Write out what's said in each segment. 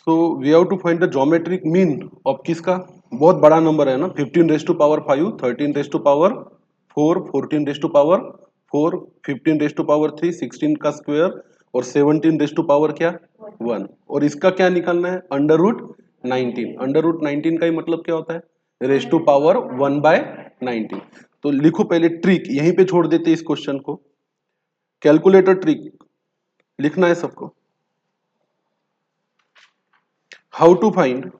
So we have to find the geometric mean of किसका, बहुत बड़ा नंबर है ना, 15 raise to power 5, 13 raise to power 4, 14 raise to power 4, 15 raise to power 3, 16 का स्क्वायर और 17 रेज टू पावर क्या 1। और इसका क्या निकालना है, अंडर रूट 19। अंडर रूट 19 का ही मतलब क्या होता है, रेज टू पावर 1/19। तो लिखो पहले ट्रिक, यहीं पे छोड़ देते इस क्वेश्चन को। कैलकुलेटर ट्रिक लिखना है सबको। How to find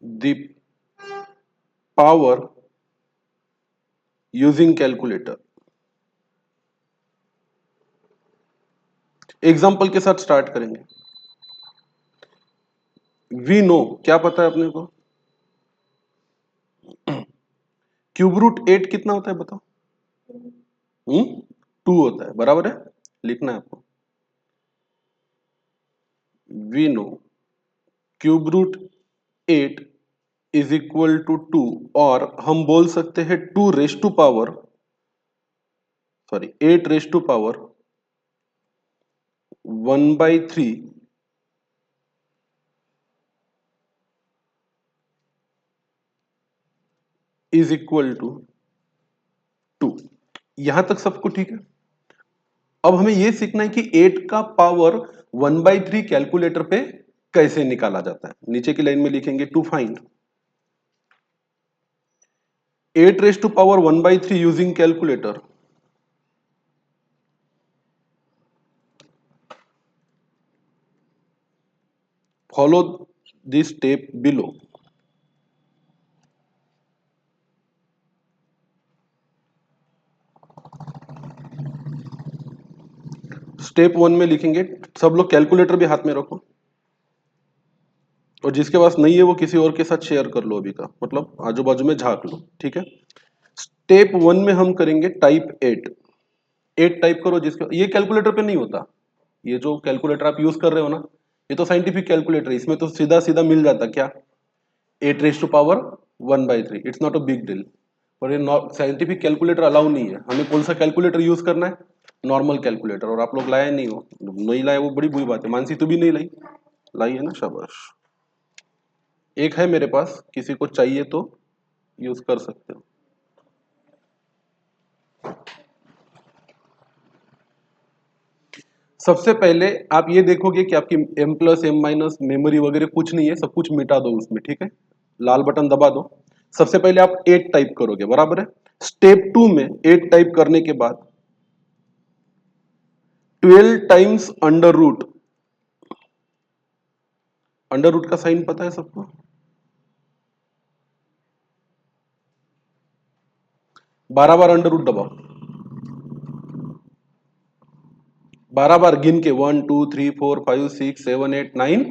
the power using calculator. Example के साथ स्टार्ट करेंगे। वी नो, क्या पता है अपने को, क्यूब रूट 8 कितना होता है बताओ। 2 होता है, बराबर है, लिखना है आपको। We know cube root 8 is equal to 2, और हम बोल सकते हैं 2 raise to power, sorry 8 raise to power 1/3 is equal to 2। यहां तक सबको ठीक है। अब हमें यह सीखना है कि 8 का पावर 1/3 कैलकुलेटर पे कैसे निकाला जाता है। नीचे की लाइन में लिखेंगे to find 8 raise to power 1/3 using calculator, follow this step below. Step 1 में लिखेंगे, सब लोग कैलकुलेटर भी हाथ में रखो, और जिसके पास नहीं है वो किसी और के साथ शेयर कर लो अभी का, मतलब आजू बाजू में झांक लो, ठीक है। स्टेप 1 में हम करेंगे टाइप 8। 8 टाइप करो, जिसके ये कैलकुलेटर पे नहीं होता, ये जो कैलकुलेटर आप यूज कर रहे हो ना, ये तो साइंटिफिक कैलकुलेटर है, इसमें तो सीधा सीधा मिल जाता क्या, 8 raise to power 1/3, it's not a big deal. और ये साइंटिफिक कैलकुलेटर अलाउ नहीं है। हमें कौन सा कैलकुलेटर यूज करना है, नॉर्मल कैलकुलेटर, और आप लोग लाए नहीं हो, नहीं लाए वो बड़ी बुरी बात है। मानसी तू भी नहीं लाई, लाई है ना, शाबाश। एक है मेरे पास, किसी को चाहिए तो यूज कर सकते हो। सबसे पहले आप ये देखोगे कि आपकी m plus m minus memory वगैरह कुछ नहीं है, सब कुछ मिटा दो उसमें, ठीक है, लाल बटन दबा दो। सबसे पहले आप 8 टाइप करोगे, बराबर है। स्टेप 2 में 8 टाइप करने के बाद 12 times under root, under root का साइन पता है सबको, 12 बार अंडर रूट दबाओ, 12 बार गिन के, 1 2 3 4 5 6 7 8 9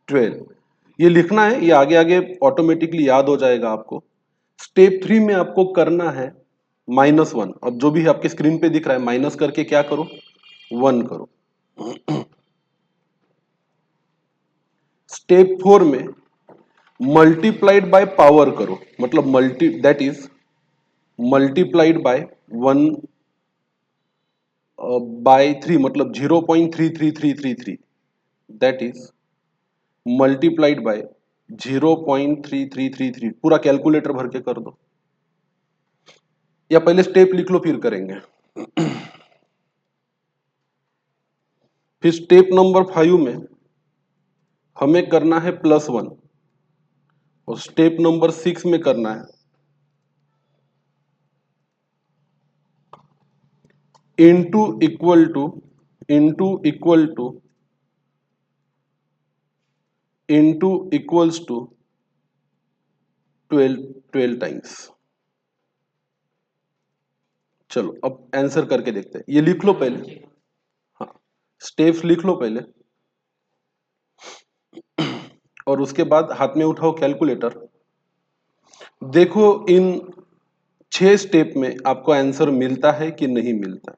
12, ये लिखना है, ये आगे आगे ऑटोमेटिकली याद हो जाएगा आपको। स्टेप 3 में आपको करना है -1। अब जो भी आपके स्क्रीन पे दिख रहा है, माइनस करके क्या करो, 1 करो। स्टेप 4 में मल्टीप्लाइड बाय पावर करो, मतलब multi that is multiplied by 1 by 3, मतलब 0.33333, दैट इज मल्टीप्लाइड बाय 0.3333, पूरा कैलकुलेटर भर के कर दो, या पहले स्टेप लिख लो फिर करेंगे। फिर स्टेप नंबर 5 में हमें करना है +1, और स्टेप नंबर 6 में करना है into equal to, into equal to, into equals to 12 times. चलो अब आंसर करके देखते हैं, ये लिख लो पहले, हाँ स्टेप्स लिख लो पहले, और उसके बाद हाथ में उठाओ कैलकुलेटर। देखो इन 6 स्टेप में आपको आंसर मिलता है कि नहीं मिलता।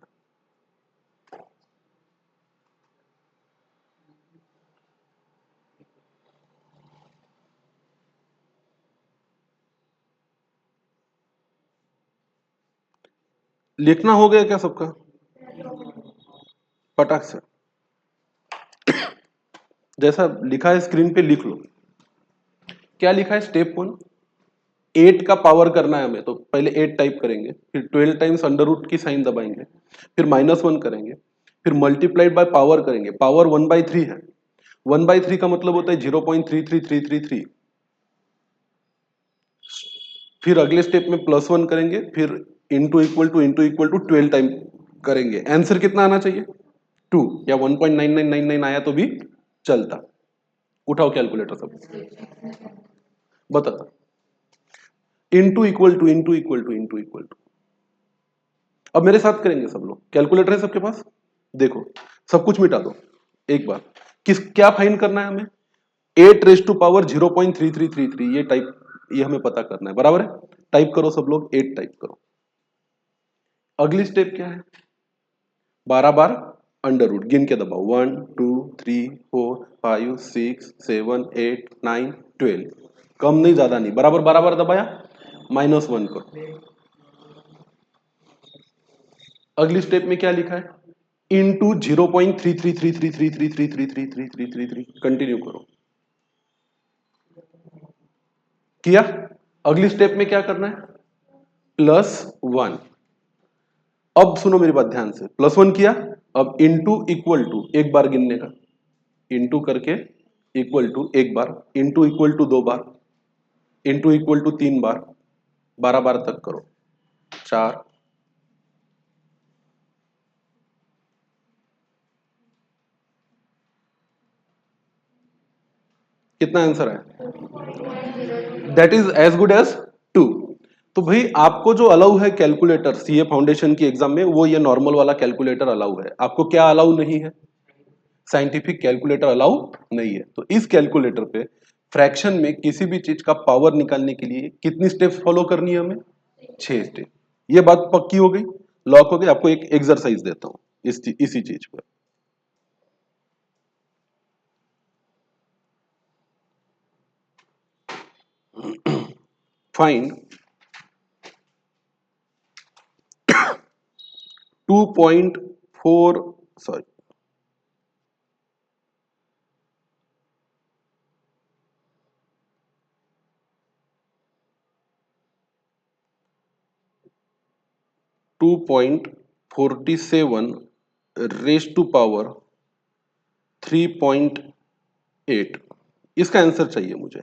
लिखना हो गया क्या सबका? फटाक से जैसा लिखा है स्क्रीन पे लिख लो। क्या लिखा है? स्टेप 1 8 का पावर करना है हमें, तो पहले 8 टाइप करेंगे, फिर 12 टाइम्स अंडर रूट की साइन दबाएंगे, फिर -1 करेंगे, फिर मल्टीप्लाइड बाय पावर करेंगे। पावर 1/3 है, 1/3 का मतलब होता है 0.33333। फिर अगले स्टेप में +1 करेंगे, फिर इंटू इक्वल टू 12 टाइम करेंगे। आंसर कितना आना चाहिए? 2 या 1.9999 आया तो भी चलता। उठाओ कैलकुलेटर सब, बता। Into equal to. अब मेरे साथ करेंगे सब लोग। कैलकुलेटर है सबके पास? देखो, सब कुछ मिटा दो एक बार। क्या फाइंड करना है हमें? 8 रेज टू पावर 0.3333, ये टाइप, ये हमें पता करना है, बराबर है? टाइप करो सब लोग, 8 टाइप करो। अगली स्टेप क्या है? 12 बार अंडर रूट गिन के दबाओ, 1 2 3 4 5 6 7 8 9 12। कम नहीं ज्यादा नहीं, बराबर 12 बार दबाया, -1 करो। अगली स्टेप में क्या लिखा है? इंटू 0.333333333333 कंटिन्यू करो। किया? अगली स्टेप में क्या करना है? +1। अब सुनो मेरी बात ध्यान से, +1 किया, अब इंटू इक्वल टू एक बार गिनने का, इंटू करके इक्वल टू एक बार, इंटू इक्वल टू 2 बार, इंटू इक्वल टू 3 बार, 12 बार तक करो। 4, कितना आंसर है? That is as good as 2। तो भाई आपको जो अलाउ है कैलकुलेटर सीए फाउंडेशन की एग्जाम में, वो ये नॉर्मल वाला कैलकुलेटर अलाउ है। आपको क्या अलाउ नहीं है? साइंटिफिक कैलकुलेटर अलाउ नहीं है। तो इस कैलकुलेटर पे फ्रैक्शन में किसी भी चीज का पावर निकालने के लिए कितनी स्टेप्स फॉलो करनी है हमें? 6 स्टेप। ये बात पक्की हो गई, लॉक हो गई। आपको एक एक्सरसाइज देता हूं इसी चीज पर। Find 2.4 sorry 2.47 raise to power 3.8, इसका आंसर चाहिए मुझे।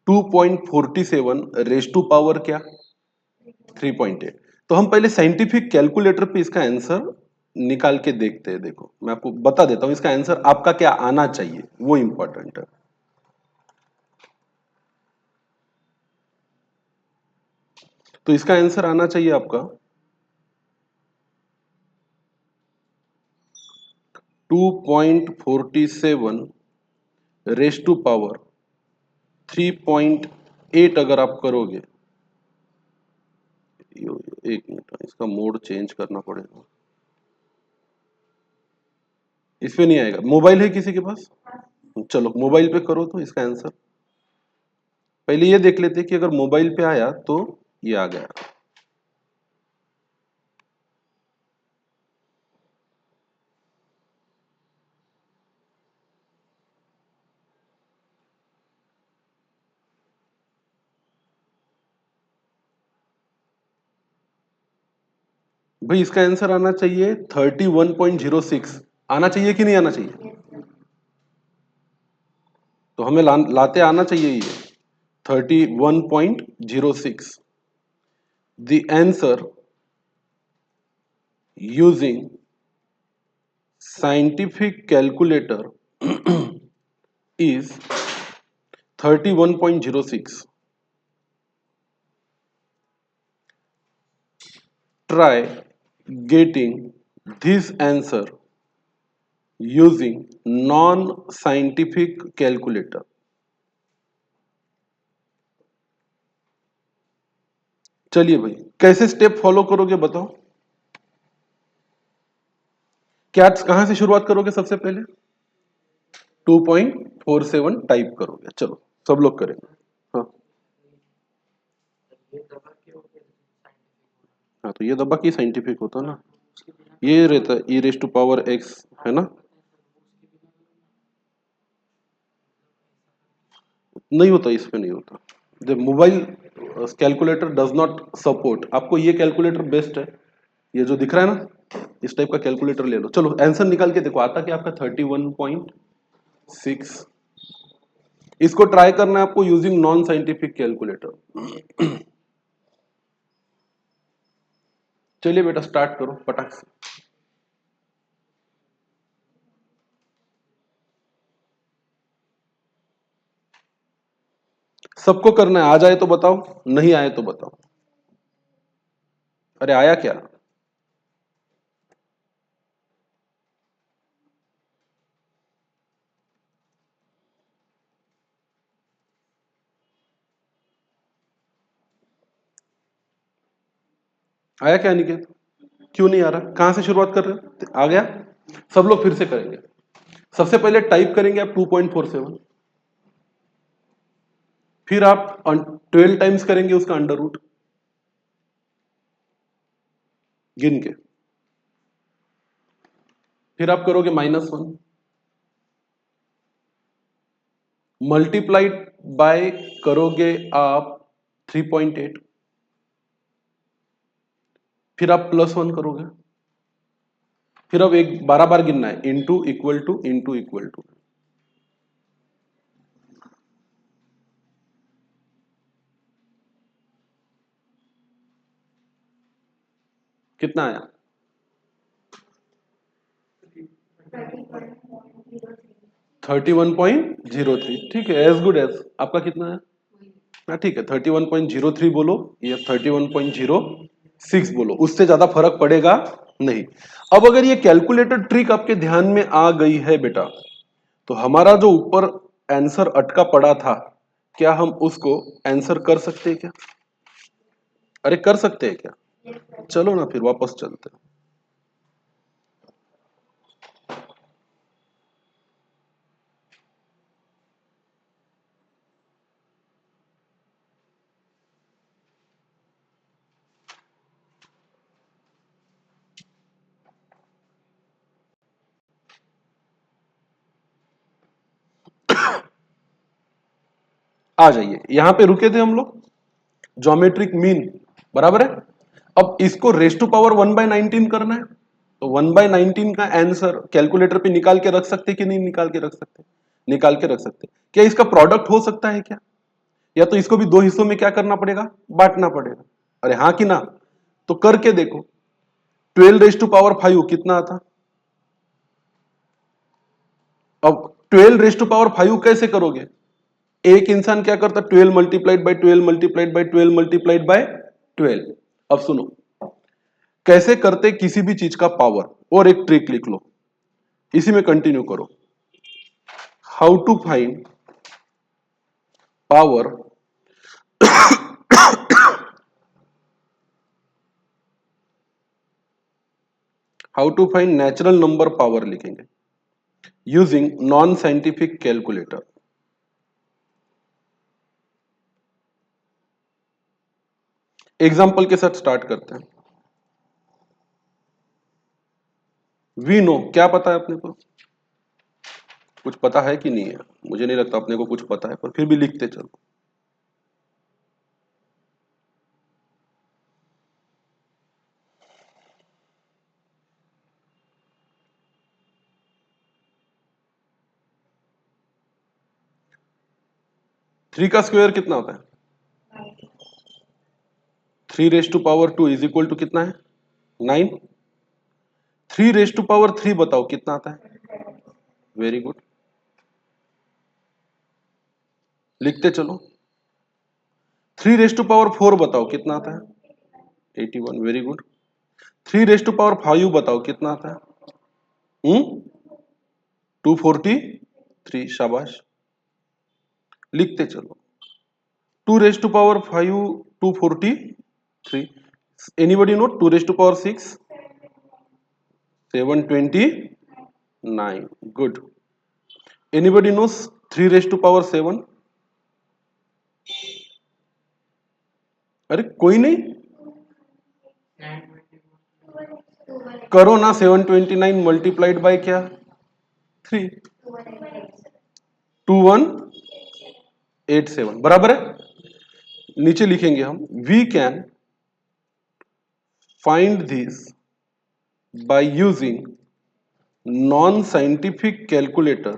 2.47 रेज टू पावर क्या? 3.8। तो हम पहले साइंटिफिक कैलकुलेटर पे इसका आंसर निकाल के देखते हैं। देखो मैं आपको बता देता हूं, इसका आंसर आपका क्या आना चाहिए, वो इंपॉर्टेंट है। तो इसका आंसर आना चाहिए आपका 2.47 रेज टू पावर 3.8 अगर आप करोगे। एक मिनट, इसका मोड चेंज करना पड़ेगा। इसमें नहीं आएगा। मोबाइल है किसी के पास? चलो मोबाइल पे करो तो इसका आंसर। पहले ये देख लेते कि अगर मोबाइल पे आया तो ये आ गया। भाई इसका आंसर आना चाहिए 31.06। आना चाहिए कि नहीं आना चाहिए? तो हमें लाते आना चाहिए ये 31.06। The answer using scientific calculator is 31.06. Try getting this answer using non-scientific calculator. चलिए भाई, कैसे स्टेप फॉलो करोगे बताओ? क्या कहां से शुरुआत करोगे? सबसे पहले 2.47 टाइप करोगे। चलो सब लोग करेंगे। हाँ हाँ, तो ये दबा की साइंटिफिक होता ना, ये रहता ई रेस टू पावर एक्स है ना? नहीं होता, इसमें नहीं होता। The mobile calculator does not support. आपको ये कैलकुलेटर बेस्ट है, ये जो दिख रहा है ना, इस टाइप का कैलकुलेटर ले लो। चलो आंसर निकाल के देखो, आता क्या आपका 31.6। इसको ट्राई करना है आपको यूजिंग नॉन साइंटिफिक कैलकुलेटर। चलिए बेटा स्टार्ट करो पटाख से। सबको करना है, आ जाए तो बताओ, नहीं आए तो बताओ। अरे आया क्या? आया क्या निकेत? क्यों नहीं आ रहा? कहां से शुरुआत कर रहे हो? आ गया? सब लोग फिर से करेंगे। सबसे पहले टाइप करेंगे आप 2.47, फिर आप 12 टाइम्स करेंगे उसका अंडर रूट गिन के, फिर आप करोगे -1, मल्टीप्लाइड बाय करोगे आप 3.8, फिर आप +1 करोगे, फिर अब एक 12 बार गिनना है, into equal to into equal to. कितना आया? 31.03। ठीक है, एज गुड एज। आपका कितना है? हाँ ठीक है, 31.03 बोलो या 31.06 बोलो, उससे ज्यादा फर्क पड़ेगा नहीं। अब अगर ये कैलकुलेटर ट्रिक आपके ध्यान में आ गई है बेटा, तो हमारा जो ऊपर आंसर अटका पड़ा था, क्या हम उसको आंसर कर सकते हैं क्या? अरे कर सकते हैं क्या? चलो ना फिर वापस चलते हैं। आ जाइए, यहां पे रुके थे हम लोग, ज्योमेट्रिक मीन, बराबर है। अब इसको रेस टू पावर 1/19 करना है, तो 1/19 का आंसर कैलकुलेटर पे निकाल के रख सकते कि नहीं निकाल के रख सकते? निकाल के रख सकते। क्या इसका प्रोडक्ट हो सकता है क्या? या तो इसको भी दो हिस्सों में क्या करना पड़ेगा? बांटना पड़ेगा। अरे हाँ कि ना? तो करके देखो, 12 रेस टू पावर 5 कितना आता? अब 12 रेस टू पावर 5 कैसे करोगे? एक इंसान क्या करता? 12 multiplied by 12 multiplied by 12 multiplied by 12। अब सुनो, कैसे करते किसी भी चीज का पावर, और एक ट्रिक लिख लो, इसी में कंटिन्यू करो। How to find power how to find natural number power लिखेंगे using non scientific calculator. Example के साथ स्टार्ट करते हैं। वी नो, क्या पता है अपने को? कुछ पता है कि नहीं है? मुझे नहीं लगता अपने को कुछ पता है, पर फिर भी लिखते चलो। थ्री का स्क्वायर कितना होता है? 3 raise to power 2 is equal to कितना है? 9। 3 रेस टू पावर 3 बताओ कितना आता है? वेरी गुड, लिखते चलो। 3 रेस टू पावर 4 बताओ कितना आता है? 81, very good. 3 raise to power 5 बताओ कितना आता है? 243, शाबाश, लिखते चलो। 2 raise to power 5, 243। Anybody note 2 raise to power 6? 729, good. Anybody knows 3 raise to power 7? अरे कोई नहीं? करो ना 729 मल्टीप्लाइड बाय क्या 3 2187 बराबर है। नीचे लिखेंगे हम we can find this by using non scientific calculator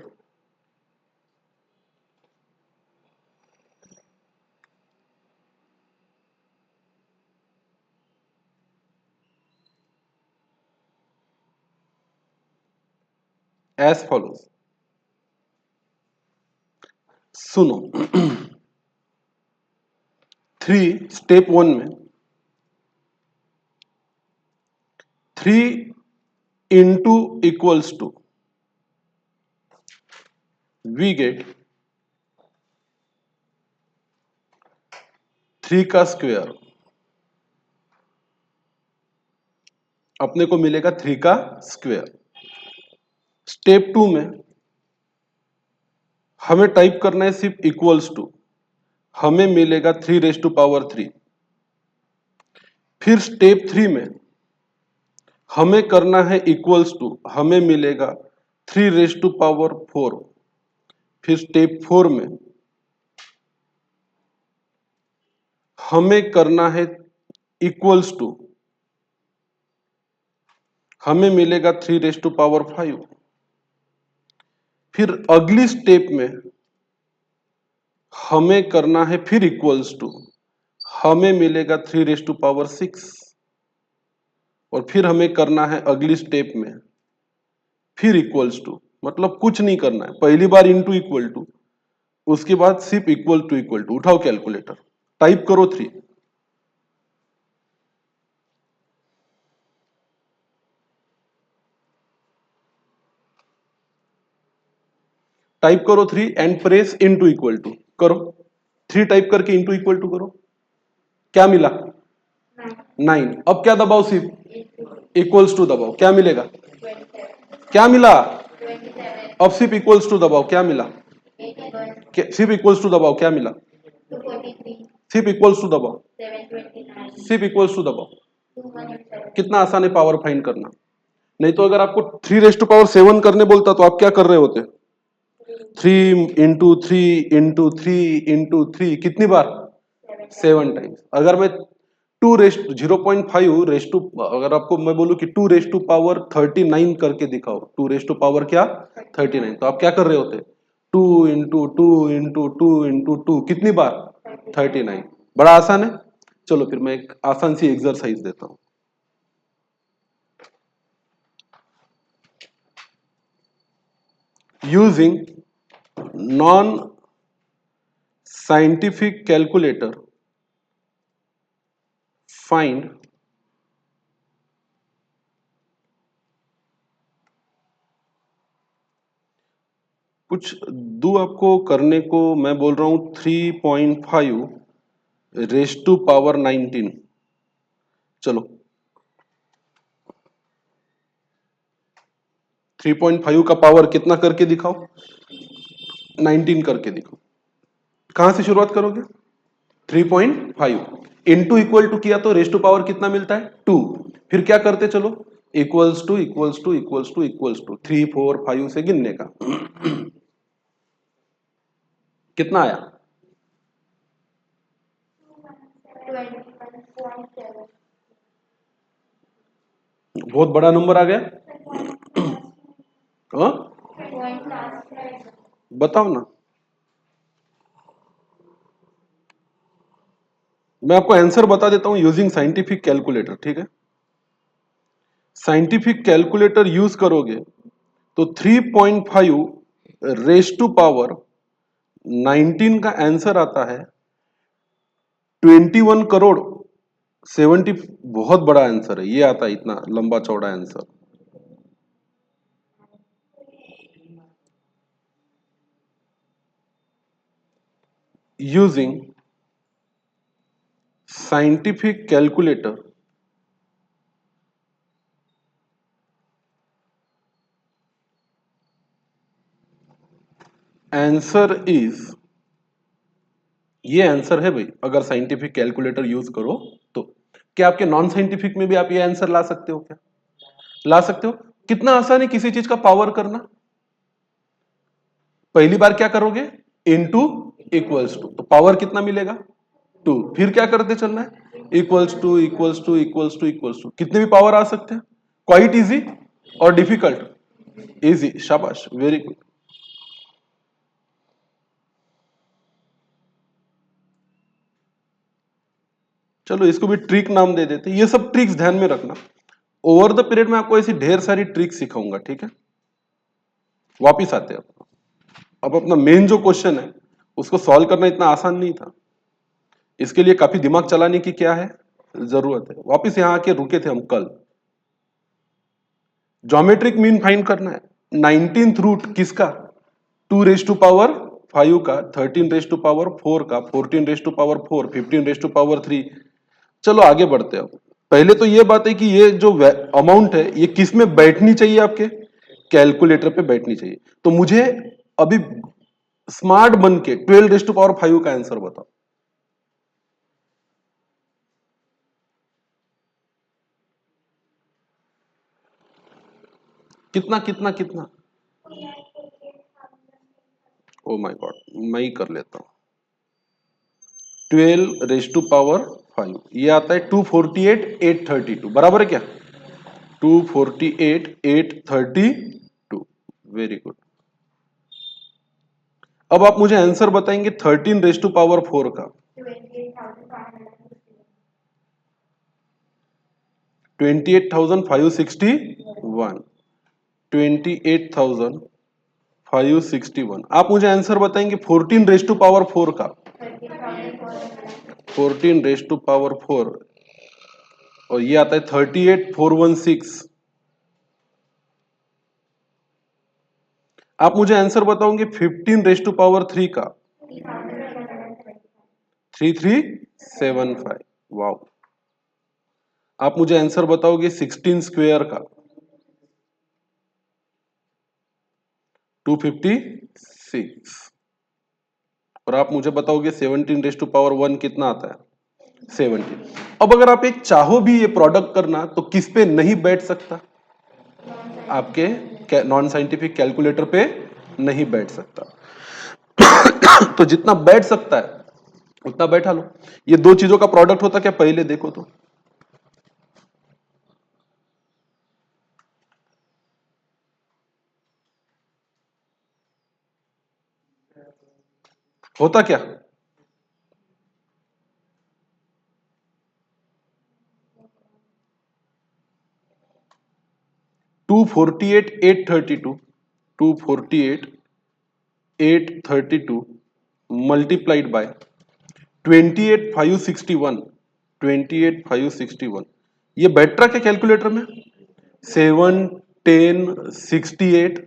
as follows. सुनो 3 स्टेप 1 में 3 into equals to we get 3 का स्क्वायर, अपने को मिलेगा 3 का स्क्वायर। स्टेप 2 में हमें टाइप करना है सिर्फ इक्वल्स टू, हमें मिलेगा 3 3। फिर स्टेप 3 में हमें करना है इक्वल्स टू, हमें मिलेगा 3 4। फिर स्टेप 4 में हमें करना है इक्वल्स टू, हमें मिलेगा 3 5। फिर अगली स्टेप में हमें करना है फिर इक्वल्स टू, हमें मिलेगा 3 6। और फिर हमें करना है अगली स्टेप में फिर इक्वल्स टू, मतलब कुछ नहीं करना है, पहली बार इंटू इक्वल टू, उसके बाद सिर्फ इक्वल टू। उठाओ कैलकुलेटर, टाइप करो 3। टाइप करो 3 and press into equal to करो। 3 टाइप करके इंटू इक्वल टू करो, क्या मिला 9। अब क्या दबाओ, सिर्फ इक्वल्स टू दबाओ, क्या मिलेगा, क्या मिला। अब सिर्फ इक्वल्स टू दबाओ, क्या मिला, सिर्फ इक्वल्स टू दबाओ, क्या मिला, सिर्फ इक्वल्स टू दबाओ, सिर्फ इक्वल्स टू दबाओ। कितना आसान है पावर फाइंड करना। नहीं तो अगर आपको 3 7 करने बोलता तो आप क्या कर रहे होते, 3 × 3 × 3 × 3 कितनी बार, 7 टाइम्स। अगर मैं 0.5 अगर आपको मैं बोलूं कि 2 to 39 करके दिखाओ, 2 क्या 39, तो आप क्या कर रहे होते, 2 × 2 × 2 × 2 कितनी बार 39। बड़ा आसान है। चलो फिर मैं एक आसान सी एक्सरसाइज देता हूं। Using non scientific calculator find कुछ दो आपको करने को, मैं बोल रहा हूं 3.5 raised to power 19। चलो 3.5 का पावर कितना करके दिखाओ, 19 करके दिखाओ। कहां से शुरुआत करोगे, 3.5 इंटू इक्वल टू किया तो रेस टू पावर कितना मिलता है 2। फिर क्या करते चलो, equals to equals to equals to equals to 3 4 5 से गिनने का। कितना आया, 21.7। बहुत बड़ा नंबर आ गया। हाँ? बताओ ना, मैं आपको आंसर बता देता हूं यूजिंग साइंटिफिक कैलकुलेटर, ठीक है। साइंटिफिक कैलकुलेटर यूज करोगे तो 3.5 रेस टू पावर 19 का आंसर आता है 21 करोड़ 70। बहुत बड़ा आंसर है ये, आता है इतना लंबा चौड़ा answer. Using scientific calculator answer is, ये आंसर है भाई अगर साइंटिफिक कैलकुलेटर यूज करो तो। क्या आपके नॉन साइंटिफिक में भी आप ये आंसर ला सकते हो क्या, ला सकते हो। कितना आसान है किसी चीज का पावर करना। पहली बार क्या करोगे, इनटू इक्वल्स टू, तो पावर कितना मिलेगा 2, फिर क्या करते चलना है equals to equals to equals to equals to, कितने भी पावर आ सकते हैं। क्वाइट इजी और डिफिकल्ट, इजी, शाबाश, वेरी गुड। चलो इसको भी ट्रिक नाम दे देते, ये सब ट्रिक्स ध्यान में रखना। ओवर द पीरियड में आपको ऐसी ढेर सारी ट्रिक सिखाऊंगा, ठीक है। वापिस आते हैं अब अपना मेन जो क्वेश्चन है उसको सॉल्व करना इतना आसान नहीं था, इसके लिए काफी दिमाग चलाने की क्या है जरूरत है। वापिस यहां आके रुके थे हम कल। ज्योमेट्रिक मीन फाइंड करना है। 19th रूट किसका, 2 रेज टू पावर 5 का, 13 रेज टू पावर 4 का, 14 raise to power 4, 15 raise to power 3। चलो आगे बढ़ते हैं। पहले तो ये बात है कि ये जो अमाउंट है ये किस में बैठनी चाहिए, आपके कैलकुलेटर पे बैठनी चाहिए। तो मुझे अभी स्मार्ट बन के 12 रेज टू पावर 5 का आंसर बताओ। कितना कितना कितना, ओ माय गॉड, मैं ही कर लेता हूं। 12 रेज टू पावर 5 ये आता है 248 832, बराबर है क्या, 248 832, वेरी गुड। अब आप मुझे आंसर बताएंगे 13 रेज टू पावर 4 का। 28,561, 28,561। आप मुझे आंसर बताएंगे 14 रेज टू पावर 4 का। 14 रेज टू पावर 4, और ये आता है 38,416। आप मुझे आंसर बताओगे 15 रेज टू पावर 3 का। 3375, वाओ। आप मुझे आंसर बताओगे 16 स्क्वायर का। 256। और आप मुझे बताओगे 17 रेज टू पावर 1 कितना आता है, 17। अब अगर आप एक चाहो भी ये प्रोडक्ट करना तो किस पे नहीं बैठ सकता, आपके नॉन साइंटिफिक कैलकुलेटर पे नहीं बैठ सकता। तो जितना बैठ सकता है उतना बैठा लो। ये दो चीजों का प्रोडक्ट होता क्या, पहले देखो तो। होता क्या, 248 832, 248 832 मल्टीप्लाइड बाय 28,561, 28,561। ये बैठ रहा क्या कैलकुलेटर में, 7 10 68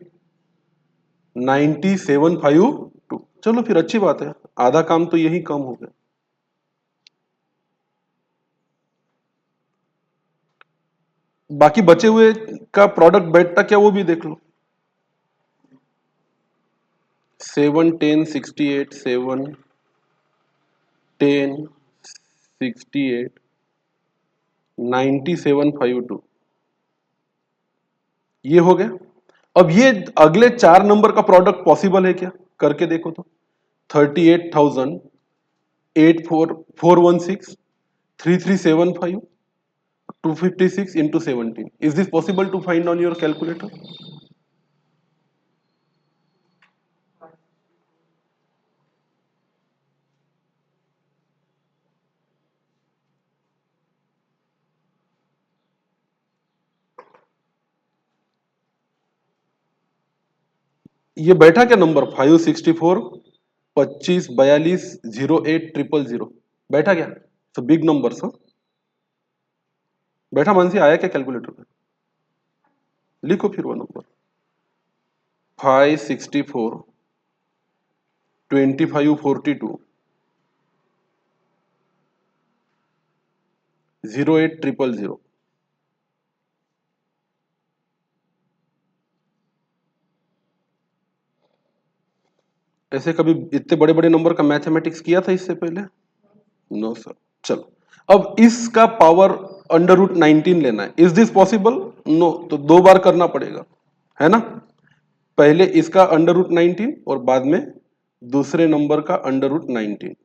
9752। चलो फिर अच्छी बात है, आधा काम तो यही कम हो गया। बाकी बचे हुए का प्रोडक्ट बैठता क्या वो भी देख लो। 7 10 68 7 10 68 9752, ये हो गया। अब ये अगले 4 नंबर का प्रोडक्ट पॉसिबल है क्या, करके देखो तो। 38,000 84,416 3375 256 into 17, is this possible to find on your calculator? ये बैठा क्या नंबर 564 25 42 08 000, बैठा क्या, तो बिग नंबर सा बैठा। मानसी आया क्या कैलकुलेटर पे, लिखो फिर वो नंबर 564 2542 08 000। ऐसे कभी इतने बड़े बड़े नंबर का मैथमेटिक्स किया था इससे पहले, नो सर। चलो अब इसका पावर √19 लेना है। Is this possible? नो, तो 2 बार करना पड़ेगा, है ना। पहले इसका √19 और बाद में दूसरे नंबर का √19।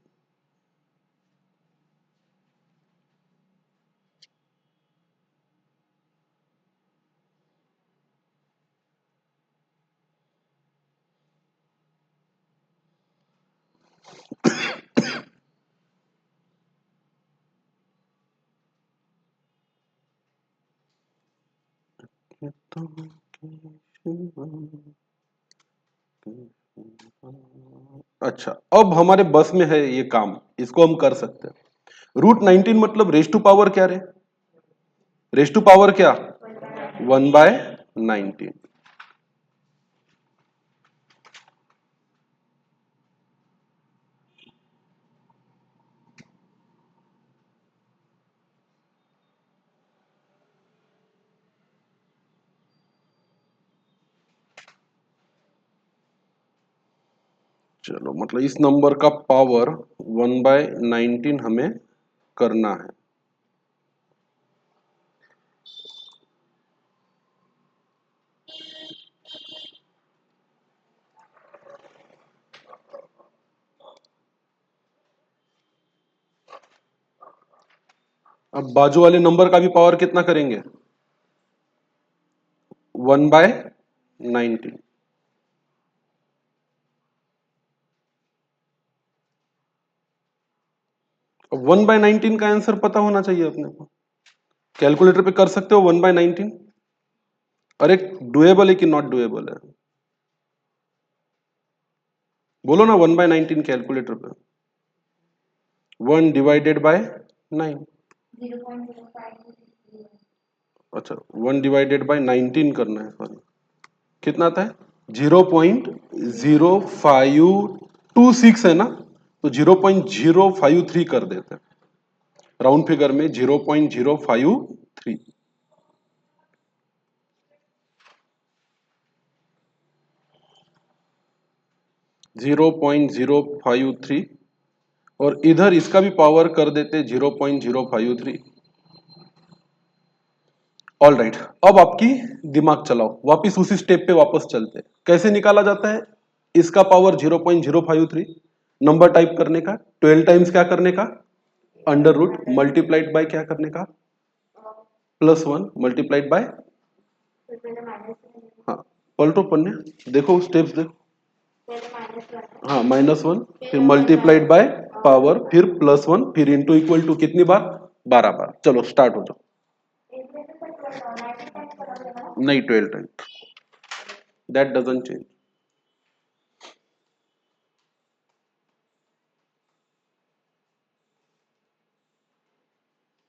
अच्छा, अब हमारे बस में है ये काम, इसको हम कर सकते हैं। √19 मतलब रेज टू पावर क्या रे? रेज टू पावर क्या? 1/19। चलो, मतलब इस नंबर का पावर 1/19 हमें करना है। अब बाजू वाले नंबर का भी पावर कितना करेंगे? 1/19। अब 1/19 का आंसर पता होना चाहिए अपने को। कैलकुलेटर पे कर सकते हो 1/19? अरे, डुएबल है कि नॉट डुएबल है? बोलो ना 1/19 कैलकुलेटर पे। 1/9। अच्छा, 1/19 करना है, सॉरी। कितना आता है? 0.0526 है ना, तो 0.053 कर देते हैं। राउंड फिगर में 0.053। 0.053 और इधर इसका भी पावर कर देते 0.053। ऑल राइट, अब आपकी दिमाग चलाओ, वापिस उसी स्टेप पे वापस चलते हैं। कैसे निकाला जाता है इसका पावर 0.053? नंबर टाइप करने का 12 टाइम्स क्या करने का? अंडर रूट मल्टीप्लाइड बाय क्या करने का? +1 मल्टीप्लाइड बाय, हाँ पलटो पन्ने, देखो स्टेप्स देखो। हाँ, -1, फिर मल्टीप्लाइड बाय पावर, फिर +1, फिर इंटू इक्वल टू कितनी बार? 12 बार। चलो स्टार्ट हो जाओ। नहीं, 12 टाइम्स, दैट डजंट चेंज।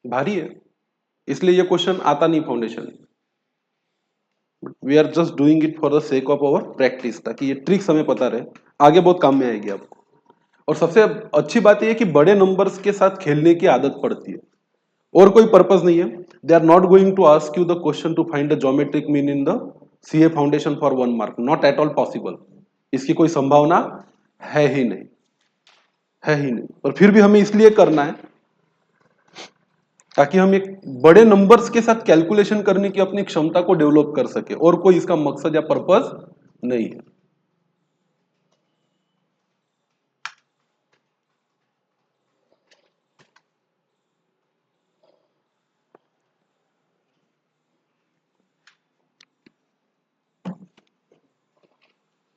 भारी है, इसलिए ये क्वेश्चन आता नहीं foundation. We are just doing it for the sake of our practice, ताकि ये ट्रिक्स हमें पता रहे, आगे बहुत काम में आएगी आपको। और सबसे अच्छी बात यह है कि बड़े नंबर्स के साथ खेलने की आदत पड़ती है, और कोई पर्पस नहीं है। They are not going to ask you the question to find the geometric mean in the CA foundation for 1 mark, not at all possible. इसकी कोई संभावना है ही नहीं, है ही नहीं। और फिर भी हमें इसलिए करना है ताकि हम एक बड़े नंबर्स के साथ कैलकुलेशन करने की अपनी क्षमता को डेवलप कर सके, और कोई इसका मकसद या पर्पस नहीं है।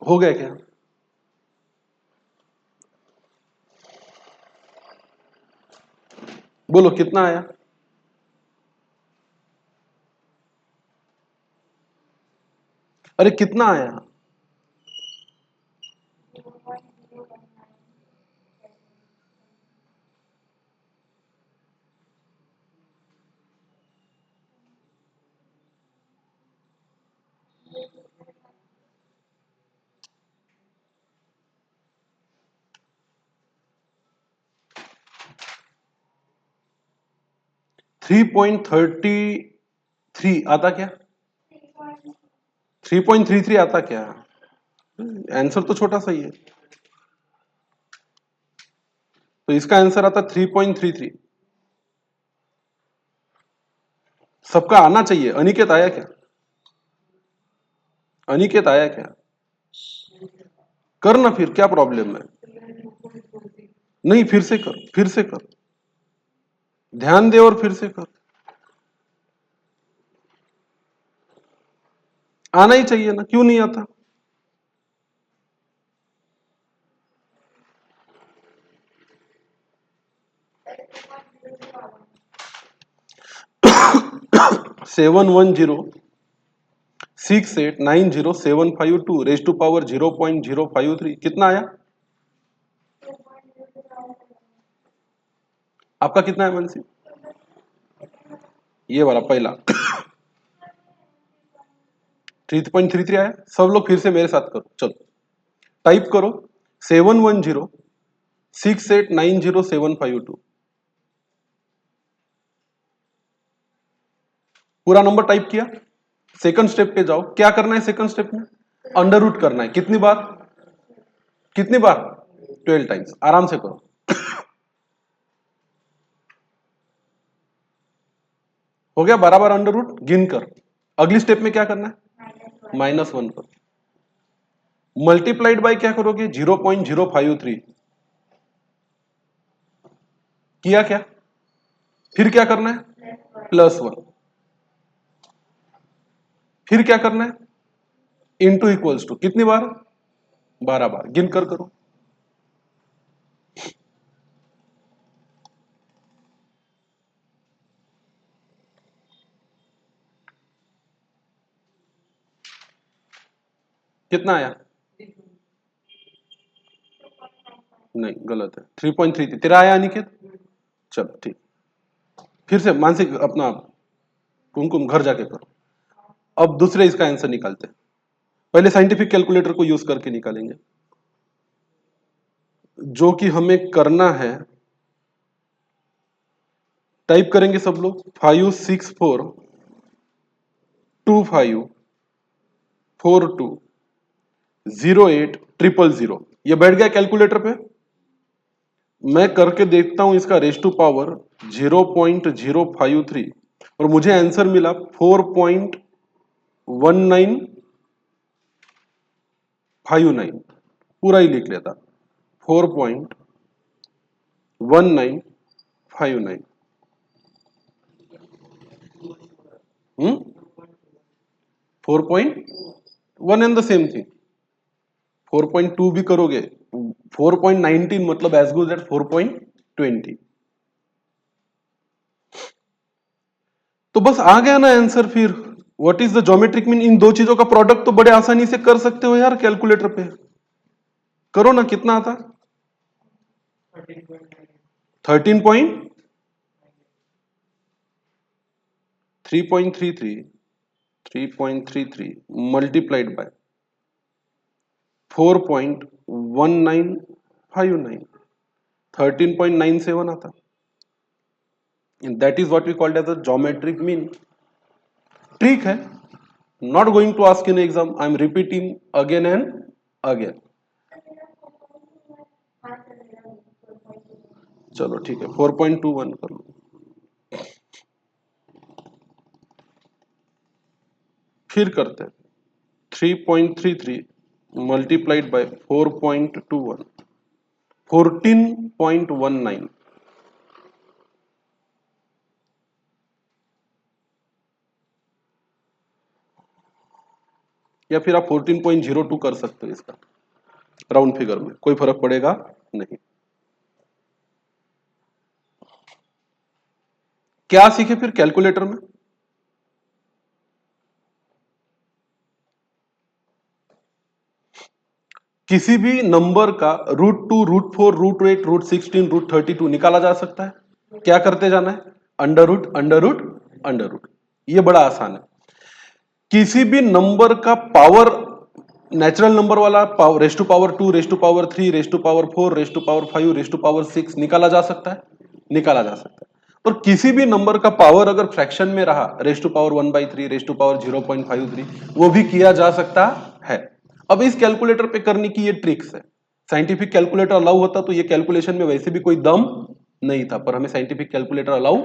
हो गया क्या? बोलो कितना आया? अरे कितना आया? 3.33 आता क्या? 3.33 आता क्या? आंसर तो छोटा सा ही है, तो इसका आंसर आता 3.33। सबका आना चाहिए। अनिकेत आया क्या? अनिकेत आया क्या? कर ना फिर, क्या प्रॉब्लम है? नहीं, फिर से कर, फिर से कर, ध्यान दे और फिर से कर। आना ही चाहिए ना, क्यों नहीं आता? Seven one zero 6890,752 raise to power 0.053 कितना आया? आपका कितना है मनसी? ये वाला पहला 3.33 आया। सब लोग फिर से मेरे साथ करो, चलो टाइप करो 7106890752। पूरा नंबर टाइप किया। सेकंड स्टेप पे जाओ, क्या करना है सेकंड स्टेप में? अंडर रूट करना है। कितनी बार? कितनी बार? 12 टाइम्स। आराम से करो। हो गया 12 बार अंडर रूट गिन कर। अगली स्टेप में क्या करना है? -1 करो। मल्टीप्लाइड बाय क्या करोगे? 0.053 किया क्या? फिर क्या करना है? +1। फिर क्या करना है? इनटू इक्वल्स टू कितनी बार? 12 बार। गिन कर करो। कितना आया? नहीं, गलत है। 3.3 तेरा आया अनिकेत? चल ठीक। फिर से मानसिक अपना कुमकुम घर जाके करो। अब दूसरे इसका आंसर निकालते हैं। पहले साइंटिफिक कैलकुलेटर को यूज करके निकालेंगे। जो कि हमें करना है, टाइप करेंगे सब लोग 56425420800। ये बैठ गया कैलकुलेटर पे। मैं करके देखता हूं इसका रेस टू पावर 0.053 और मुझे आंसर मिला 4.1959। पूरा ही लिख लेता 4.1959। 4.1 एंड द सेम थिंग। 4.2 भी करोगे, 4.19 मतलब एज गुड एट 4.20। तो बस आ गया ना आंसर फिर। What is the geometric mean? इन दो चीजों का प्रोडक्ट तो बड़े आसानी से कर सकते हो यार कैलकुलेटर पे। करो ना, कितना आता? 13.333 मल्टीप्लाइड बाय 4.1959 13.97 आता। That is what we called as a geometric mean. Trick है, not going to ask in exam, I am repeating again and again. चलो ठीक है, 4.21 कर लो। फिर करते हैं 3.33 मल्टीप्लाइड बाय 4.21 14.19। या फिर आप 14.02 कर सकते हो इसका राउंड फिगर में, कोई फर्क पड़ेगा नहीं। क्या सीखे फिर कैलकुलेटर में? किसी भी नंबर का √2, √4, √8, √16, √32 निकाला जा सकता है। क्या करते जाना है? Under root, under root, under root. ये बड़ा आसान है। किसी भी नंबर का पावर, नेचुरल नंबर वाला power, raise to power 2, raise to power 3, raise to power 4, raise to power 5, raise to power 6 निकाला जा सकता है, निकाला जा सकता है। और किसी भी नंबर का पावर अगर फ्रैक्शन में रहा, raise to power 1/3, raise to power 0.53, वो भी किया जा सकता है। अब इस कैलकुलेटर पे करने की ये ट्रिक्स है। साइंटिफिक कैलकुलेटर अलाउ होता तो ये कैलकुलेशन में वैसे भी कोई दम नहीं था, पर हमें साइंटिफिक कैलकुलेटर अलाउ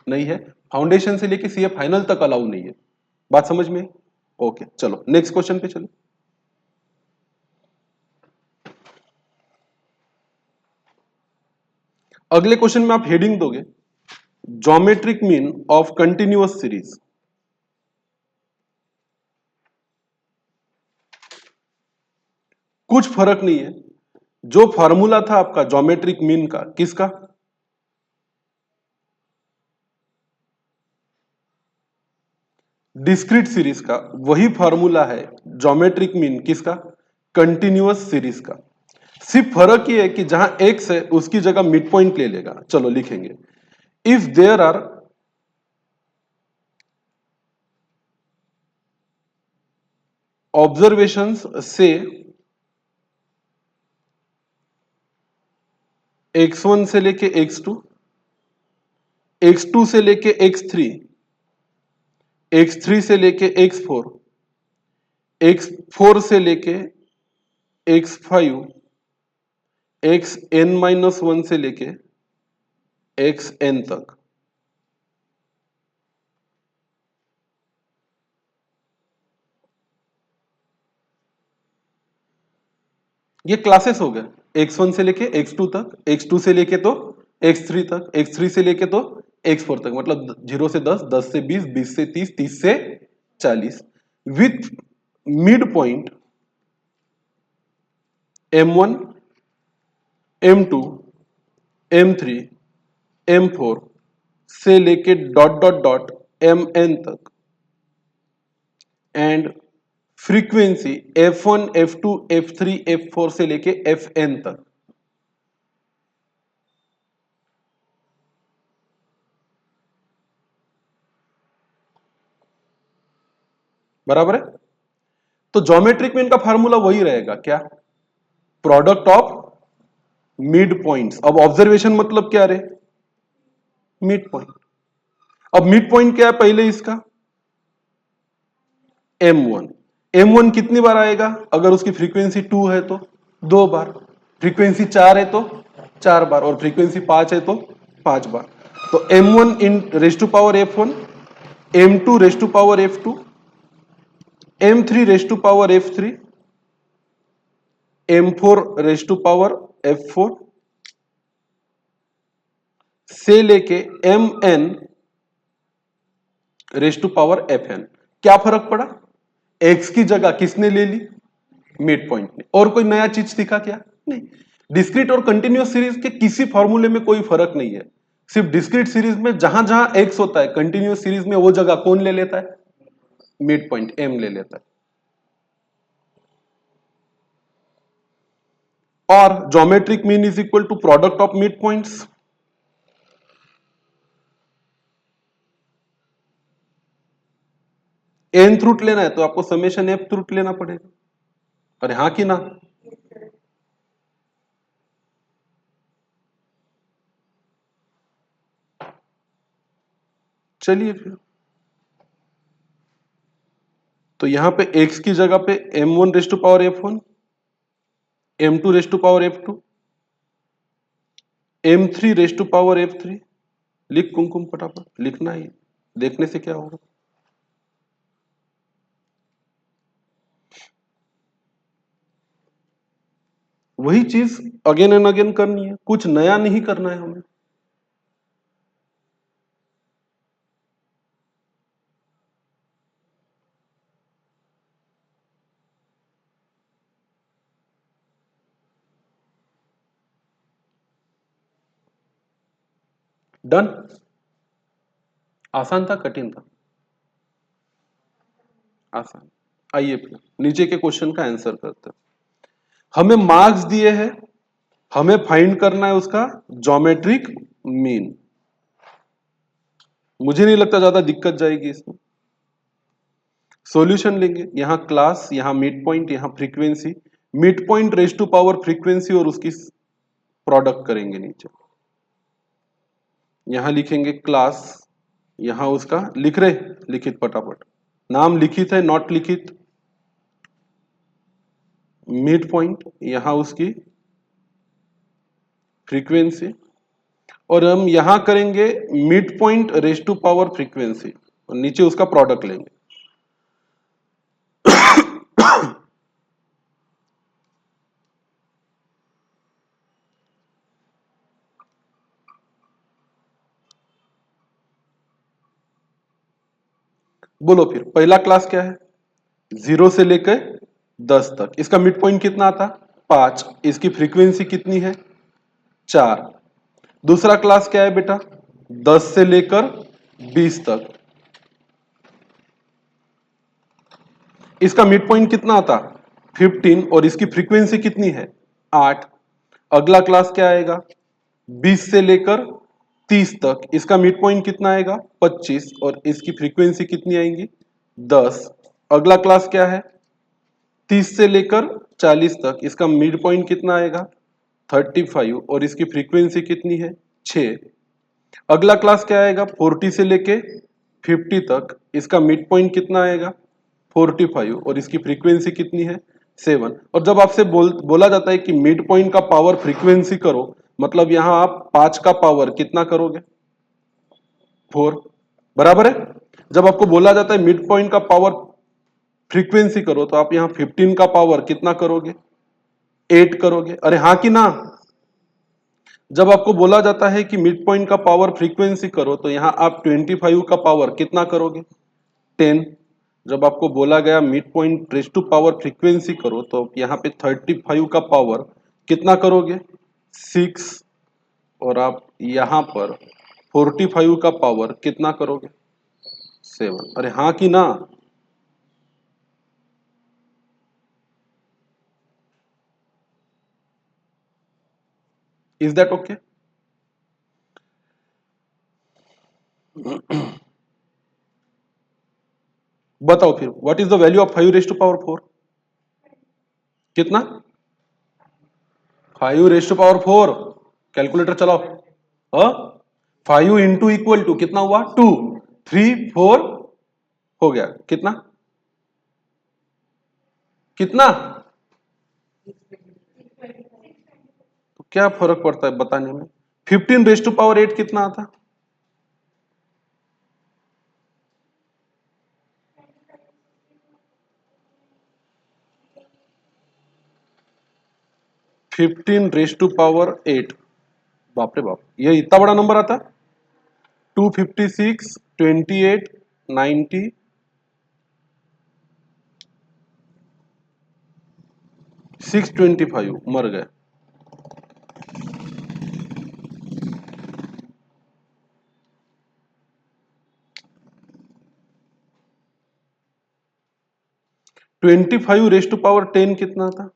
नहीं है। फाउंडेशन से लेके सीए फाइनल तक अलाउ नहीं है। बात समझ में? ओके, चलो नेक्स्ट क्वेश्चन पे चलो। अगले क्वेश्चन में आप हेडिंग दोगे geometric mean of continuous series. कुछ फर्क नहीं है, जो फॉर्मूला था आपका ज्योमेट्रिक मीन का, किसका? डिस्क्रीट सीरीज का, वही फॉर्मूला है ज्योमेट्रिक मीन किसका? कंटिन्यूअस सीरीज का। सिर्फ फर्क ये है कि जहां एक्स है उसकी जगह मिड पॉइंट ले लेगा। चलो लिखेंगे, इफ देयर आर ऑब्जर्वेशंस से x1 से लेके x2, x2 से लेके x3, x3 से लेके x4, x4 से लेके x5, xn-1 से लेके xn तक। ये क्लासेस हो गए, x1 से लेके x2 तक, x2 से लेके तो x3 तक, x3 से लेके तो x4 तक, मतलब 0 से 10, 10 से 20, 20 से 30, 30 से 40, with mid point m1, m2, m3, m4 से लेके डॉट डॉट डॉट mn तक, and frequency f1, f2, f3, f4 से लेके fn तक। बराबर है? तो ज्योमेट्रिक मीन का फार्मूला वही रहेगा, क्या? Product of mid points. अब ऑब्जर्वेशन मतलब क्या रहे? Mid point. अब मिड पॉइंट क्या है पहले इसका? m1। m1 कितनी बार आएगा? अगर उसकी फ्रीक्वेंसी 2 है तो 2 बार, फ्रीक्वेंसी 4 है तो 4 बार, और फ्रीक्वेंसी 5 है तो 5 बार। तो m1 इन raise to power f1, m2 raise to power f2, m3 raise to power f3, m4 raise to power f4 से लेके mn raise to power fn। क्या फर्क पड़ा? x की जगह किसने ले ली? मिड पॉइंट ने। और कोई नया चीज सीखा क्या? नहीं। डिस्क्रीट और कंटिन्यूअस सीरीज के किसी फॉर्मूले में कोई फर्क नहीं है, सिर्फ डिस्क्रीट सीरीज में जहां जहां x होता है, कंटिन्यूअस सीरीज में वो जगह कौन ले लेता है? मिड पॉइंट m ले लेता है। और geometric mean is equal to product of mid points. nth root लेना है तो आपको समेशन f रूट लेना पड़ेगा। अरे हाँ कि ना? चलिए फिर, तो यहां पे x की जगह पे m1 raise to power f1, m2 raise to power f2, m3 raise to power f3। लिख कुमकुम, फटाफट लिखना ही, देखने से क्या होगा? वही चीज अगेन एंड अगेन करनी है, कुछ नया नहीं करना है हमें। डन। आसान था कठिन था? आसान। आइए फिर नीचे के क्वेश्चन का आंसर करते हैं। हमें मार्क्स दिए हैं, हमें फाइंड करना है उसका ज्योमेट्रिक मीन। मुझे नहीं लगता ज्यादा दिक्कत जाएगी इसमें। सॉल्यूशन लेंगे, यहां क्लास, यहां मिड पॉइंट, यहां frequency, mid point raise to power frequency और उसकी प्रोडक्ट करेंगे नीचे। यहां लिखेंगे क्लास, यहां उसका लिख रहे, लिखित फटाफट, नाम लिखित है नॉट लिखित, मिड पॉइंट, यहां उसकी फ्रीक्वेंसी, और हम यहां करेंगे mid point raise to power frequency और नीचे उसका प्रोडक्ट लेंगे। बोलो फिर पहला क्लास क्या है, 0 से लेकर 10 तक, इसका मिड पॉइंट कितना आता, 5, इसकी फ्रीक्वेंसी कितनी है, 4। दूसरा क्लास क्या है बेटा, 10 से लेकर 20 तक, इसका मिड पॉइंट कितना आता, 15 और इसकी फ्रीक्वेंसी कितनी है, 8। अगला क्लास क्या आएगा, 20 से लेकर 30 तक, इसका मिड पॉइंट कितना आएगा, 25 और इसकी फ्रीक्वेंसी कितनी आएंगी, 10। अगला क्लास क्या है, 30 से लेकर 40 तक, इसका मिड पॉइंट कितना आएगा, 35 और इसकी फ्रीक्वेंसी कितनी है, 6। अगला क्लास क्या आएगा, 40 से लेके 50 तक, इसका मिड पॉइंट कितना आएगा, 45 और इसकी फ्रीक्वेंसी कितनी है, 7। और जब आपसे बोला जाता है कि मिड पॉइंट का पावर फ्रीक्वेंसी करो, मतलब यहां आप 5 का पावर कितना करोगे, 4, बराबर है। जब आपको बोला जाता है मिड पॉइंट का पावर फ्रीक्वेंसी करो, तो आप यहां 15 का पावर कितना करोगे, 8 करोगे। अरे हाँ कि ना। जब आपको बोला जाता है कि मिड पॉइंट का पावर फ्रीक्वेंसी करो, तो यहां आप 25 का पावर कितना करोगे, 10। जब आपको बोला गया mid point raise to power frequency करो, तो यहां पे 35 का पावर कितना करोगे, 6। और आप यहां पर 45 का पावर कितना करोगे, 7। अरे हाँ कि ना। Is that okay? बताओ फिर what is the value of 5 raise to power 4, कितना, 5 रेज टू पावर 4, कैलकुलेटर चलाओ। 5 इंटू इक्वल टू कितना हुआ, 2, 3, 4 हो गया, कितना, कितना, तो क्या फर्क पड़ता है बताने में। 15 रेज टू पावर 8 कितना आता, 15 रेज टू पावर 8, बाप रे बाप, ये इतना बड़ा नंबर आता, 256, 28, 90, 625 मर गए। 25 रेज टू पावर 10 कितना था,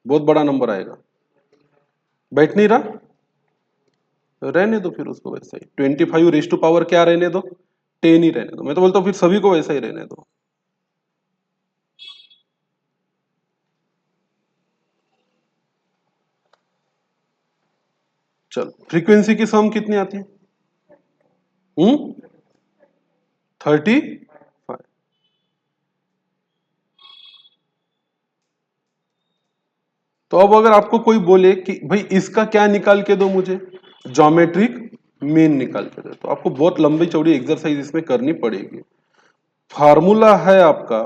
बहुत बड़ा नंबर आएगा। बैठ नहीं रहा, रहने दो फिर उसको वैसा ही, 25 रेज टू पावर क्या रहने दो, 10 ही रहने दो। मैं तो बोलता हूँ फिर सभी को वैसा ही रहने दो। चल फ्रीक्वेंसी की सम कितनी आती है, 35। तो अब अगर आपको कोई बोले कि भाई इसका क्या निकाल के दो मुझे, ज्योमेट्रिक मीन निकाल के दो, तो आपको बहुत लंबी चौड़ी एक्सरसाइज इसमें करनी पड़ेगी। फार्मूला है आपका,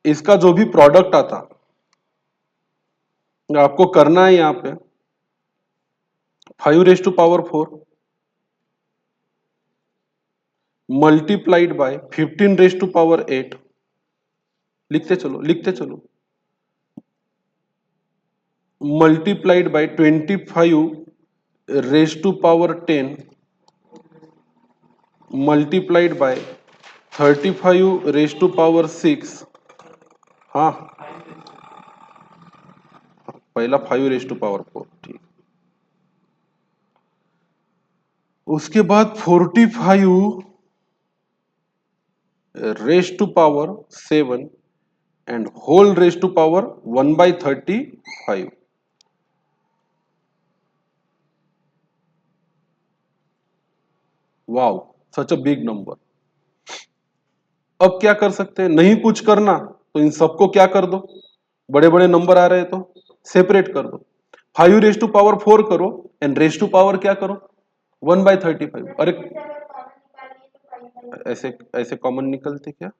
इसका जो भी प्रोडक्ट आता आपको करना है यहां पे 5 raise to power 4 multiplied by 15 raise to power 8, लिखते चलो लिखते चलो, multiplied by 25 raise to power 10 multiplied by 35 raise to power 6। हाँ, पहला 5 रेज टू पावर 4, ठीक। उसके बाद 45 raise to power 7 and whole raise to power 1/35। Wow, such a big number. अब क्या कर सकते हैं, नहीं कुछ करना तो इन सबको क्या कर दो, बड़े बड़े नंबर आ रहे हैं तो सेपरेट कर दो। 5 रेस टू पावर 4 करो एंड रेस टू पावर क्या करो 1/35। अरे ऐसे ऐसे कॉमन निकलते क्या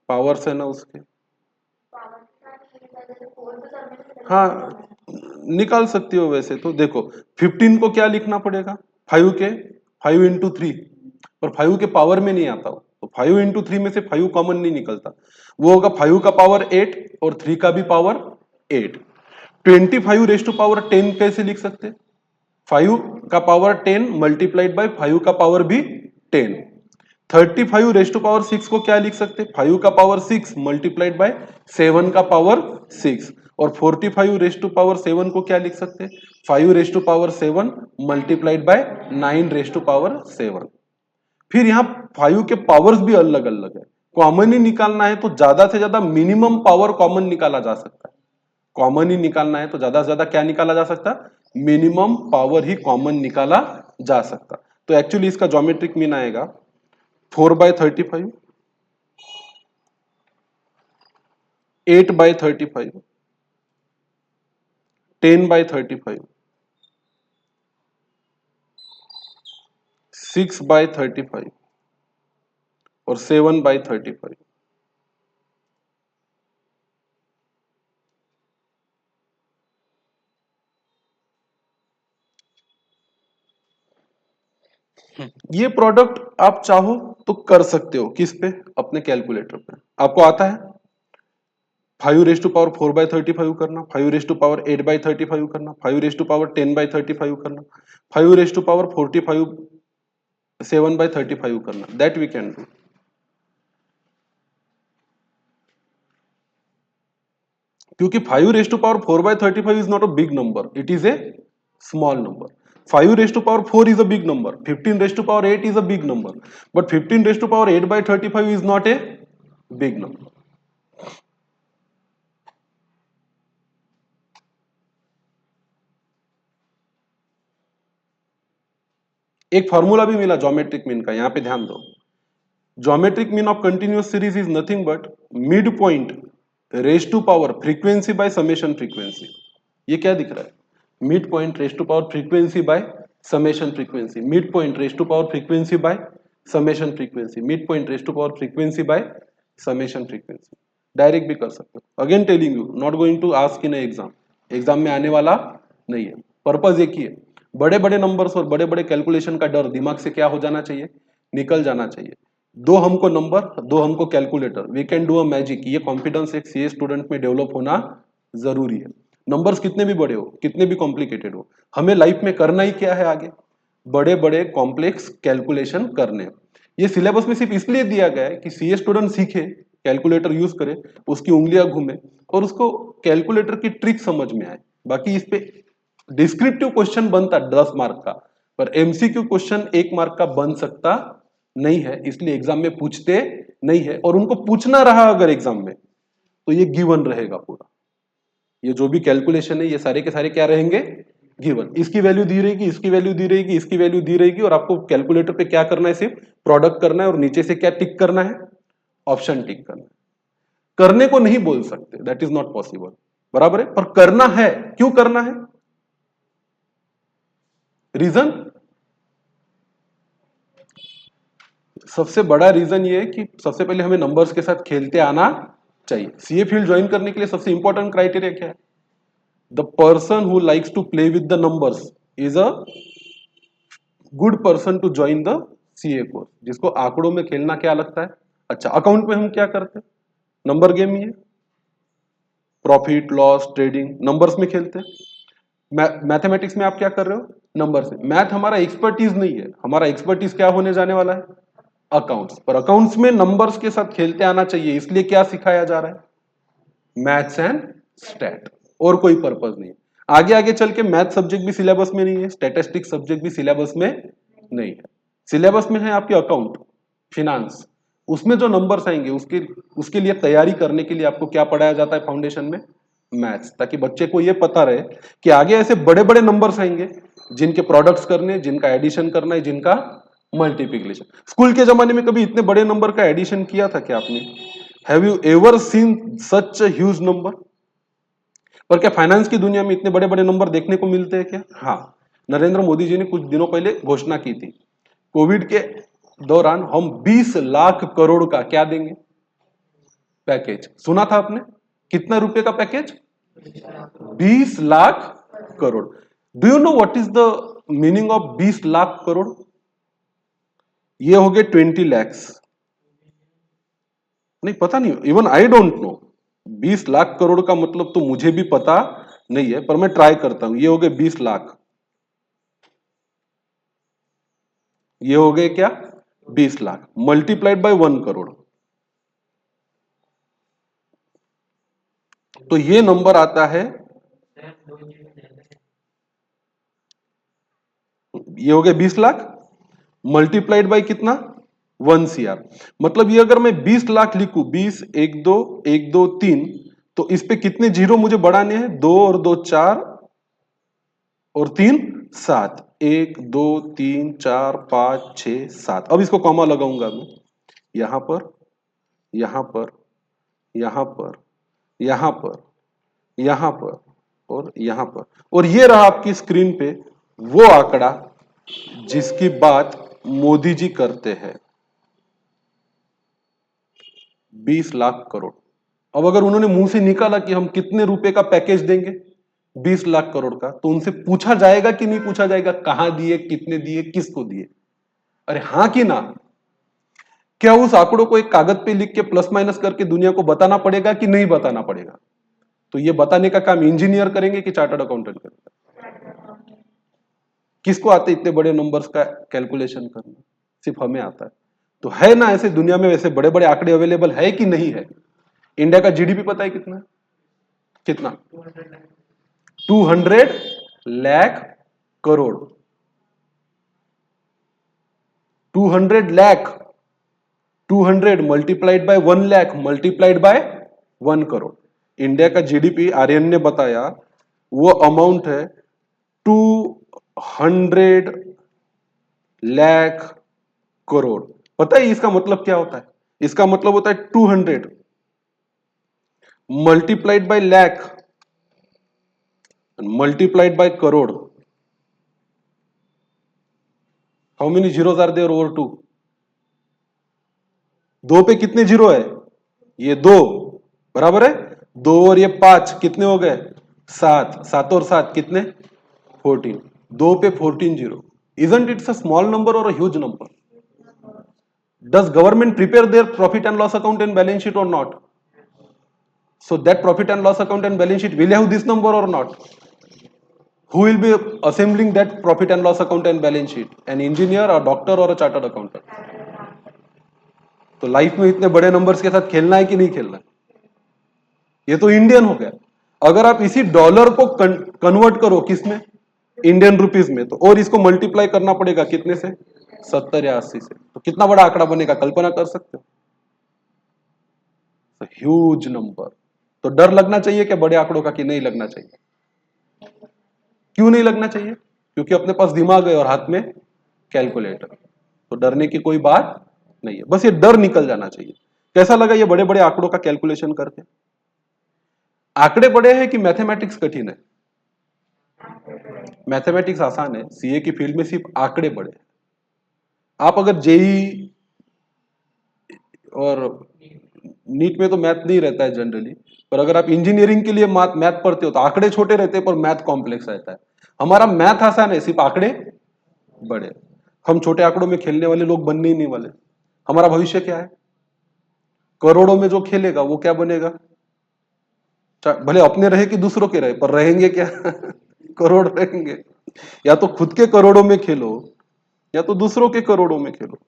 पावर्स है ना उसके। हाँ निकाल सकती हो वैसे तो। देखो 15 को क्या लिखना पड़ेगा 5 के 5 इंटू 3 और 5 के पावर में नहीं आता हो तो 5 इंटू 3 में से 5 कॉमन नहीं निकलता। वो होगा 5 का पावर 8 और 3 का भी पावर 8। 25 रेस टू पावर 10 कैसे लिख सकते 5 का पावर 10 मल्टीप्लाइड बाय 5 का पावर भी 10। 35 रेस टू पावर 6 को क्या लिख सकते 5 का पावर 6 मल्टीप्लाइड बाय 7 का पावर 6। और 45 रेस टू पावर 7 को क्या लिख सकते 5 raise to power 7 multiplied by 9 raise to power 7। फिर यहाँ 5 के पावर्स भी अलग अलग है। कॉमन ही निकालना है तो ज्यादा से ज्यादा मिनिमम पावर कॉमन निकाला जा सकता है। कॉमन ही निकालना है तो ज्यादा से ज्यादा क्या निकाला जा सकता मिनिमम पावर ही कॉमन निकाला जा सकता। तो एक्चुअली इसका ज्योमेट्रिक मीन आएगा 4/35 8/35 10/35 6/35 और 7/35। ये प्रोडक्ट आप चाहो तो कर सकते हो किस पे अपने कैलकुलेटर पे। आपको आता है 5 रेस टू पावर 4/35 करना 5 रेस टू पावर 8/35 करना 5 रेस टू पावर 10/35 करना 5 रेस टू पावर 45 7/35 करना दैट वी कैन डू। क्योंकि 5 raise to power 4/35 is not a big number it is a small number. 5 raise to power 4 is a big number 15 raise to power 8 is a big number but 15 raise to power 8/35 is not a big number। एक formula भी मिला geometric mean का यहां पे ध्यान दो। Geometric mean of continuous series is nothing but mid point raise to power frequency by summation frequency. ये क्या दिख रहा है mid point raise to power frequency by summation frequency mid point raise to power frequency by summation frequency mid point raise to power frequency by summation frequency. Direct भी कर सकते हो। Again telling you not going to ask in exam. Exam में आने वाला नहीं है। Purpose एक ही है बड़े बड़े नंबर्स और बड़े बड़े कैलकुलेशन का डर दिमाग से क्या हो जाना चाहिए निकल जाना चाहिए। दो हमको नंबर दो हमको calculator we can do a magic. ये कॉन्फिडेंस एक सीए स्टूडेंट में डेवलप होना जरूरी है। नंबर्स कितने भी बड़े हो कितने भी कॉम्प्लिकेटेड हो हमें लाइफ में करना ही क्या है आगे बड़े बड़े कॉम्प्लेक्स कैलकुलेशन करने। ये सिलेबस में सिर्फ इसलिए दिया गया है कि सीए स्टूडेंट सीखे कैलकुलेटर यूज करे उसकी उंगलियां घूमे और उसको कैलकुलेटर की ट्रिक समझ में आए। बाकी इस पे डिस्क्रिप्टिव क्वेश्चन बनता 10 मार्क का पर एमसीक्यू क्वेश्चन 1 मार्क का बन सकता नहीं है इसलिए एग्जाम में पूछते नहीं है। और उनको पूछना रहा अगर एग्जाम में तो ये गिवन रहेगा पूरा। ये जो भी कैलकुलेशन है ये सारे के सारे क्या रहेंगे गिवन। इसकी वैल्यू दी रहेगी इसकी वैल्यू दी रहेगी इसकी वैल्यू दी रहेगी और आपको कैलकुलेटर पे क्या करना है सिर्फ प्रोडक्ट करना है और नीचे से क्या टिक करना है ऑप्शन टिक करना है। करने को नहीं बोल सकते दैट इज नॉट पॉसिबल बराबर है पर करना है। क्यों करना है रीजन सबसे बड़ा रीजन ये है कि सबसे पहले हमें नंबर्स के साथ खेलते आना चाहिए। सीए फील्ड ज्वाइन करने के लिए सबसे इंपॉर्टेंट क्राइटेरिया क्या है the person who likes to play with the numbers is a good person to join the CA course. जिसको आंकड़ों में खेलना क्या लगता है अच्छा। अकाउंट में हम क्या करते हैं नंबर गेम ही है प्रॉफिट लॉस ट्रेडिंग नंबर्स में खेलते हैं। मैथमेटिक्स में आप क्या कर रहे हो नंबर से। मैथ हमारा एक्सपर्टीज नहीं है हमारा एक्सपर्टीज क्या होने जाने वाला है अकाउंट्स। पर अकाउंट्स में नंबर्स के साथ खेलते आना चाहिए इसलिए क्या सिखाया जा रहा है मैथ्स एंड स्टैट और कोई पर्पज नहीं। आगे आगे चल के मैथ सब्जेक्ट भी सिलेबस में नहीं है स्टैटिस्टिक्स सब्जेक्ट भी सिलेबस में नहीं है। सिलेबस में है आपके अकाउंट फिनांस उसमें जो नंबर्स आएंगे उसके उसके लिए तैयारी करने के लिए आपको क्या पढ़ाया जाता है फाउंडेशन में मैथ्स ताकि बच्चे को ये पता रहे कि आगे ऐसे बड़े बड़े नंबर्स आएंगे जिनके प्रोडक्ट्स करने जिनका एडिशन करना है जिनका मल्टीप्लिकेशन। स्कूल के जमाने में कभी इतने बड़े नंबर का एडिशन किया था क्या आपने have you ever seen such a huge number. पर क्या फाइनेंस की दुनिया में इतने बड़े बड़े नंबर देखने को मिलते हैं क्या? हाँ, नरेंद्र मोदी जी ने कुछ दिनों पहले घोषणा की थी, कोविड के दौरान हम 20 लाख करोड़ का क्या देंगे पैकेज। सुना था आपने? कितना रुपए का package? 20 lakh crore. Do you know what is the meaning of 20 lakh crore? ये हो गए 20 लैक्स। नहीं, पता नहीं, even I don't know. 20 lakh crore का मतलब तो मुझे भी पता नहीं है, पर मैं ट्राई करता हूं। ये हो गए 20 लाख, ये हो गए क्या 20 लाख मल्टीप्लाइड बाय 1 करोड़, तो ये नंबर आता है, ये हो गए 20 लाख मल्टीप्लाइड बाय कितना 1 CR। मतलब ये अगर मैं 20 लाख लिखूं, 20 1 2 1 2 3, तो इस पे कितने जीरो मुझे बढ़ाने हैं? 2 और 2 4 और 3 7, 1 2 3 4 5 6 7। अब इसको कॉमा लगाऊंगा मैं, यहां पर, यहां पर, यहां पर, यहां पर, यहां पर और यहां पर, और ये रहा आपकी स्क्रीन पे वो आंकड़ा जिसकी बात मोदी जी करते हैं, 20 लाख करोड़। अब अगर उन्होंने मुंह से निकाला कि हम कितने रुपए का पैकेज देंगे 20 लाख करोड़ का, तो उनसे पूछा जाएगा कि नहीं पूछा जाएगा, कहां दिए, कितने दिए, किसको दिए? अरे हां कि ना? क्या उस आंकड़ों को एक कागज पे लिख के प्लस माइनस करके दुनिया को बताना पड़ेगा कि नहीं बताना पड़ेगा? तो ये बताने का काम इंजीनियर करेंगे कि चार्टर्ड अकाउंटेंट करेंगे? किसको आते इतने बड़े नंबर्स का कैलकुलेशन करना? सिर्फ हमें आता है। तो है ना ऐसे दुनिया में वैसे बड़े बड़े आंकड़े अवेलेबल है कि नहीं है? इंडिया का जीडीपी पता है कितना? कितना? 200 lakh crore. 200 lakh, 200 multiplied by 1 lakh multiplied by 1 crore. India का जीडीपी आर्यन ने बताया वो अमाउंट है 200 लाख करोड़। पता है इसका मतलब क्या होता है? इसका मतलब होता है 200 multiplied by lakh multiplied by crore. How many zeros are there over 2? दो पे कितने जीरो है? ये दो, बराबर है। दो और ये 5 कितने हो गए? 7, 7 और 7 कितने? 14। दो पे 14 zero. Isn't it a small number or a huge number? Does government prepare their profit and loss account and balance sheet or not? So that profit and loss account and balance sheet will have this number or not? Who will be assembling that profit and loss account and balance sheet? An engineer, a doctor or a chartered accountant? तो life में इतने बड़े numbers के साथ खेलना है कि नहीं खेलना है? ये तो इंडियन हो गया। अगर आप इसी डॉलर को कन्वर्ट करो किसमें? इंडियन रुपीस में, तो और इसको मल्टीप्लाई करना पड़ेगा कितने से? 70 या 80 से। तो कितना बड़ा आंकड़ा बनेगा, कल्पना कर सकते हो? Huge number. तो डर लगना चाहिए क्या बड़े आंकड़ों का कि नहीं लगना चाहिए? क्यों नहीं लगना चाहिए? क्योंकि अपने पास दिमाग है और हाथ में कैलकुलेटर, तो डरने की कोई बात नहीं है। बस ये डर निकल जाना चाहिए। कैसा लगा ये बड़े बड़े आंकड़ों का कैलकुलेशन करके? आंकड़े बड़े हैं कि मैथमेटिक्स कठिन है? मैथमेटिक्स आसान है, सीए की फील्ड में सिर्फ आंकड़े बड़े हैं। आप अगर जेई और नीट में तो मैथ नहीं रहता है जनरली, पर अगर आप इंजीनियरिंग के लिए मैथ पढ़ते हो तो आंकड़े छोटे रहते हैं पर मैथ कॉम्प्लेक्स रहता है। हमारा मैथ आसान है, सिर्फ आंकड़े बड़े। हम छोटे आंकड़ों में खेलने वाले लोग बनने ही नहीं वाले। हमारा भविष्य क्या है? करोड़ों में जो खेलेगा वो क्या बनेगा? भले अपने रहे कि दूसरों के रहे, पर रहेंगे क्या? करोड़ रहेंगे। या तो खुद के करोड़ों में खेलो या तो दूसरों के करोड़ों में खेलो।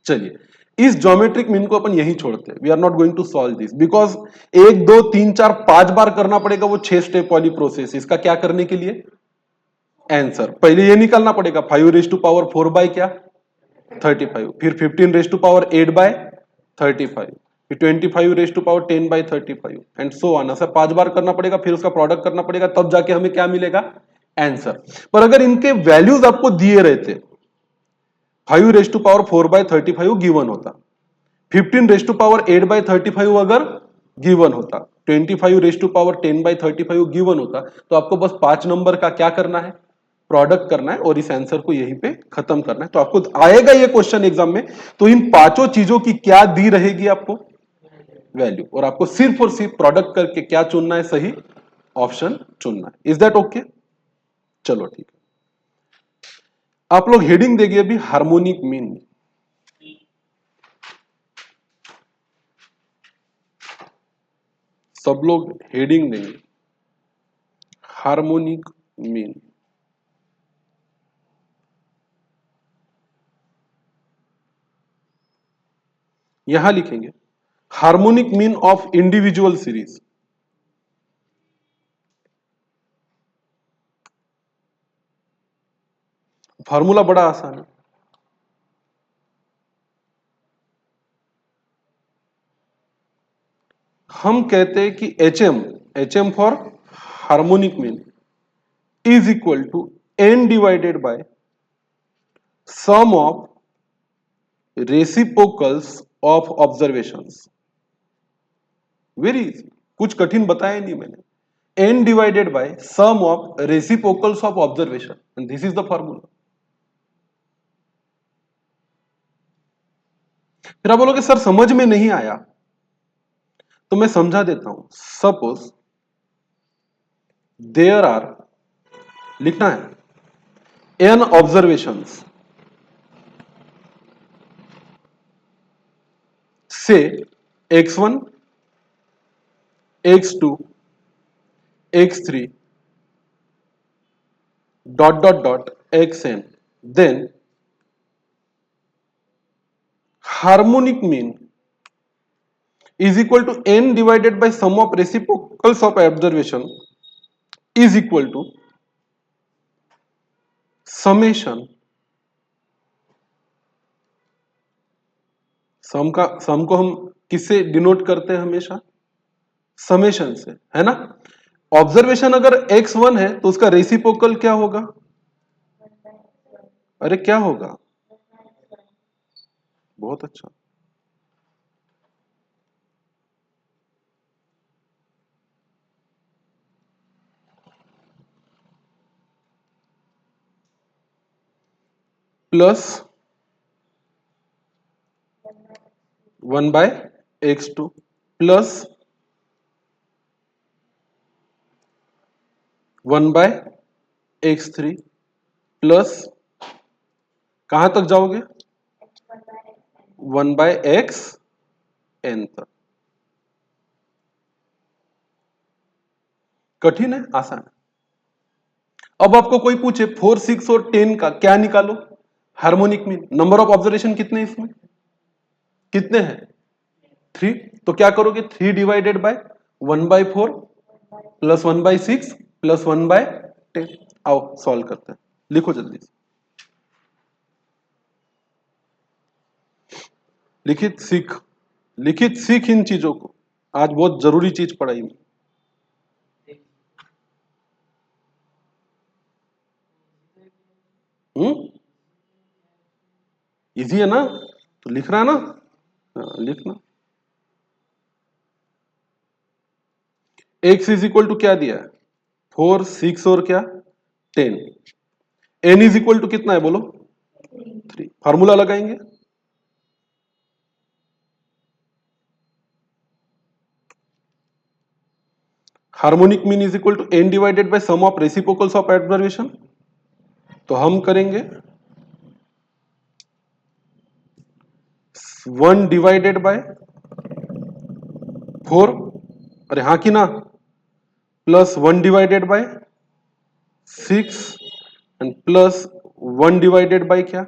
चलिए, इस ज्योमेट्रिक मीन को अपन यही छोड़ते हैं। We are not going to solve this because 1 2 3 4 5 बार करना पड़ेगा वो 6 स्टेप वाली प्रोसेस। इसका क्या करने के लिए? आंसर। पहले ये निकालना पड़ेगा 5 रेज टू पावर 4 बाय क्या? 35। फिर 15 रेज टू पावर 8 बाय 35, फिर 25 raise to power 10 by 35 and so on. ऐसा 5 बार करना पड़ेगा, फिर उसका प्रोडक्ट करना पड़ेगा, तब जाके हमें क्या मिलेगा? आंसर। पर अगर इनके वैल्यूज आपको दिए रहते, 5 raise to power 4 by 35 given होता, 15 रेज टू पावर 8 बाय 35 अगर गिवन होता, 25 रेज टू पावर 10/35 गिवन होता तो आपको बस 5 नंबर का क्या करना है, प्रोडक्ट करना है और इस आंसर को यहीं पे खत्म करना है। तो आपको आएगा ये क्वेश्चन एग्जाम में, तो इन पांचों चीजों की क्या दी रहेगी आपको, वैल्यू, और आपको सिर्फ और सिर्फ प्रोडक्ट करके क्या चुनना है, सही ऑप्शन चुनना है। Is that okay? चलो ठीक है। आप लोग हेडिंग देंगे अभी हार्मोनिक मीन। सब लोग हेडिंग देंगे हार्मोनिक मीन। यहां लिखेंगे harmonic mean of individual series. Formula बड़ा आसान है। हम कहते हैं कि H M for harmonic mean is equal to n divided by sum of reciprocals of observations. Very easy, कुछ कठिन बताया नहीं मैंने। N divided by sum of reciprocals of observation and this is the formula. फिर आप बोलोगे sir समझ में नहीं आया, तो मैं समझा देता हूं। सपोज देयर आर, लिखना है एन ऑब्जर्वेशंस से x1 x2 x3 dot dot dot xn, then harmonic mean is equal to n divided by sum of reciprocals of observation is equal to summation। सम को हम किससे डिनोट करते हैं हमेशा, summation से, है ना। ऑब्जर्वेशन अगर x1 है तो उसका रेसिप्रोकल क्या होगा, अरे क्या होगा, बहुत अच्छा। Plus 1/x2 plus 1/x3 plus, कहां तक जाओगे, 1/xn तक। कठिन है, आसान है। अब आपको कोई पूछे 4, 6 और 10 का क्या निकालो, harmonic mean. Number of observation कितने इसमें, कितने हैं, 3। तो क्या करोगे, 3 डिवाइडेड बाय 1/4 प्लस 1/6 प्लस 1/10। आओ सॉल्व करते हैं, लिखो जल्दी से। लिखित सीख, लिखित सीख इन चीजों को, आज बहुत जरूरी चीज पढ़ाई में। इजी है ना, तो लिख रहा है ना, हाँ, लिखना। एक्स इज इक्वल टू क्या दिया है, 4, 6 और क्या 10। एन इज इक्वल टू कितना है बोलो, 3। फार्मूला लगाएंगे, harmonic mean is equal to n divided by sum of reciprocals of observation. तो हम करेंगे 1 डिवाइडेड बाय 4, अरे हाँ की ना, plus 1 divided by 6 and plus 1 divided by क्या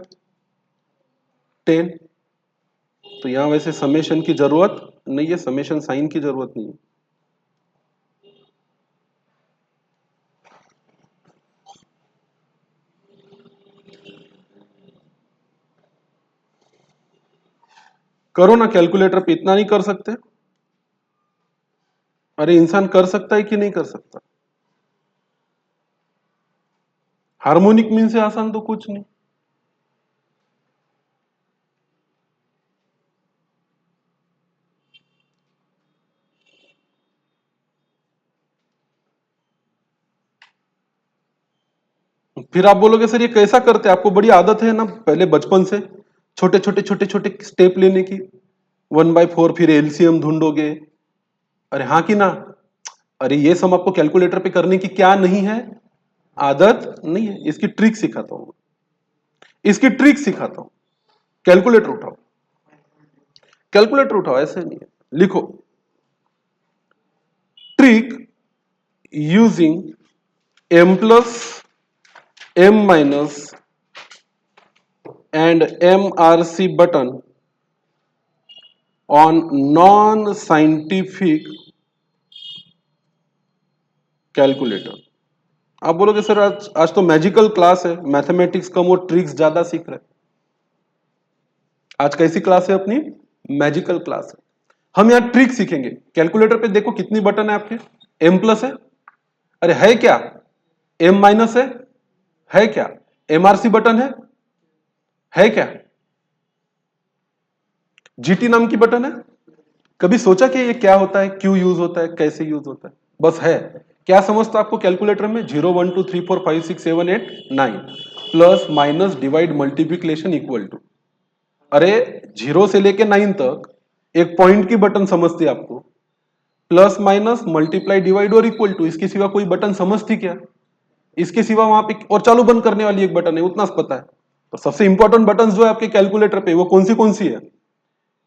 10। तो यहां वैसे समेशन की जरूरत नहीं है, समेशन साइन की जरूरत नहीं है। करो ना, कैलकुलेटर पे इतना नहीं कर सकते, अरे इंसान कर सकता है कि नहीं कर सकता, हार्मोनिक मीन से आसान तो कुछ नहीं। फिर आप बोलोगे सर ये कैसा करते हैं, आपको बड़ी आदत है ना पहले बचपन से छोटे छोटे छोटे छोटे स्टेप लेने की, 1/4 फिर एलसीएम ढूंढोगे। अरे हाँ कि ना? अरे ये सम आपको कैलकुलेटर पे करने की क्या नहीं है, आदत नहीं है। इसकी ट्रिक सिखाता हूं, इसकी ट्रिक सिखाता हूं। कैलकुलेटर उठाओ, कैलकुलेटर उठाओ, ऐसे नहीं है, लिखो trick using m plus m minus and MRC button on non-scientific calculator। आप बोलोगे सर आज तो मैजिकल क्लास है, मैथमेटिक्स कम और ट्रिक्स ज्यादा सीख रहे हैं। आज कैसी क्लास है अपनी? मैजिकल क्लास है। हम यहाँ ट्रिक सीखेंगे। कैलकुलेटर पे देखो कितनी बटन है आपके, m प्लस है, अरे है क्या, m माइनस है क्या, MRC बटन है क्या, GT नाम की बटन है। कभी सोचा कि ये क्या होता है, क्यों यूज होता है, कैसे यूज होता है? बस है। क्या समझता आपको कैलकुलेटर में? 0 1 2 3 4 5 6 7 8 9 plus minus divide multiplication equal to. अरे 0 से लेके 9 तक एक पॉइंट की बटन समझती आपको, प्लस माइनस मल्टीप्लाई डिवाइड और इक्वल टू, इसके सिवा कोई बटन समझती क्या? इसके सिवा वहां पे और चालू बंद करने वाली एक बटन है, उतना पता है। तो सबसे इंपॉर्टेंट बटन जो है आपके कैलकुलेटर पे वो कौन सी है?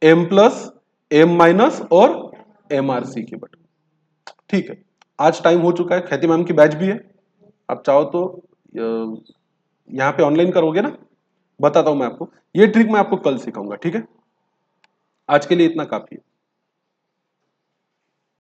m प्लस m माइनस और MRC की बटन। ठीक है, आज टाइम हो चुका है, ख्याति मैम की बैच भी है, आप चाहो तो यहाँ पे ऑनलाइन करोगे ना, बताता हूं मैं आपको। ये ट्रिक मैं आपको कल सिखाऊंगा, ठीक है? आज के लिए इतना काफी है।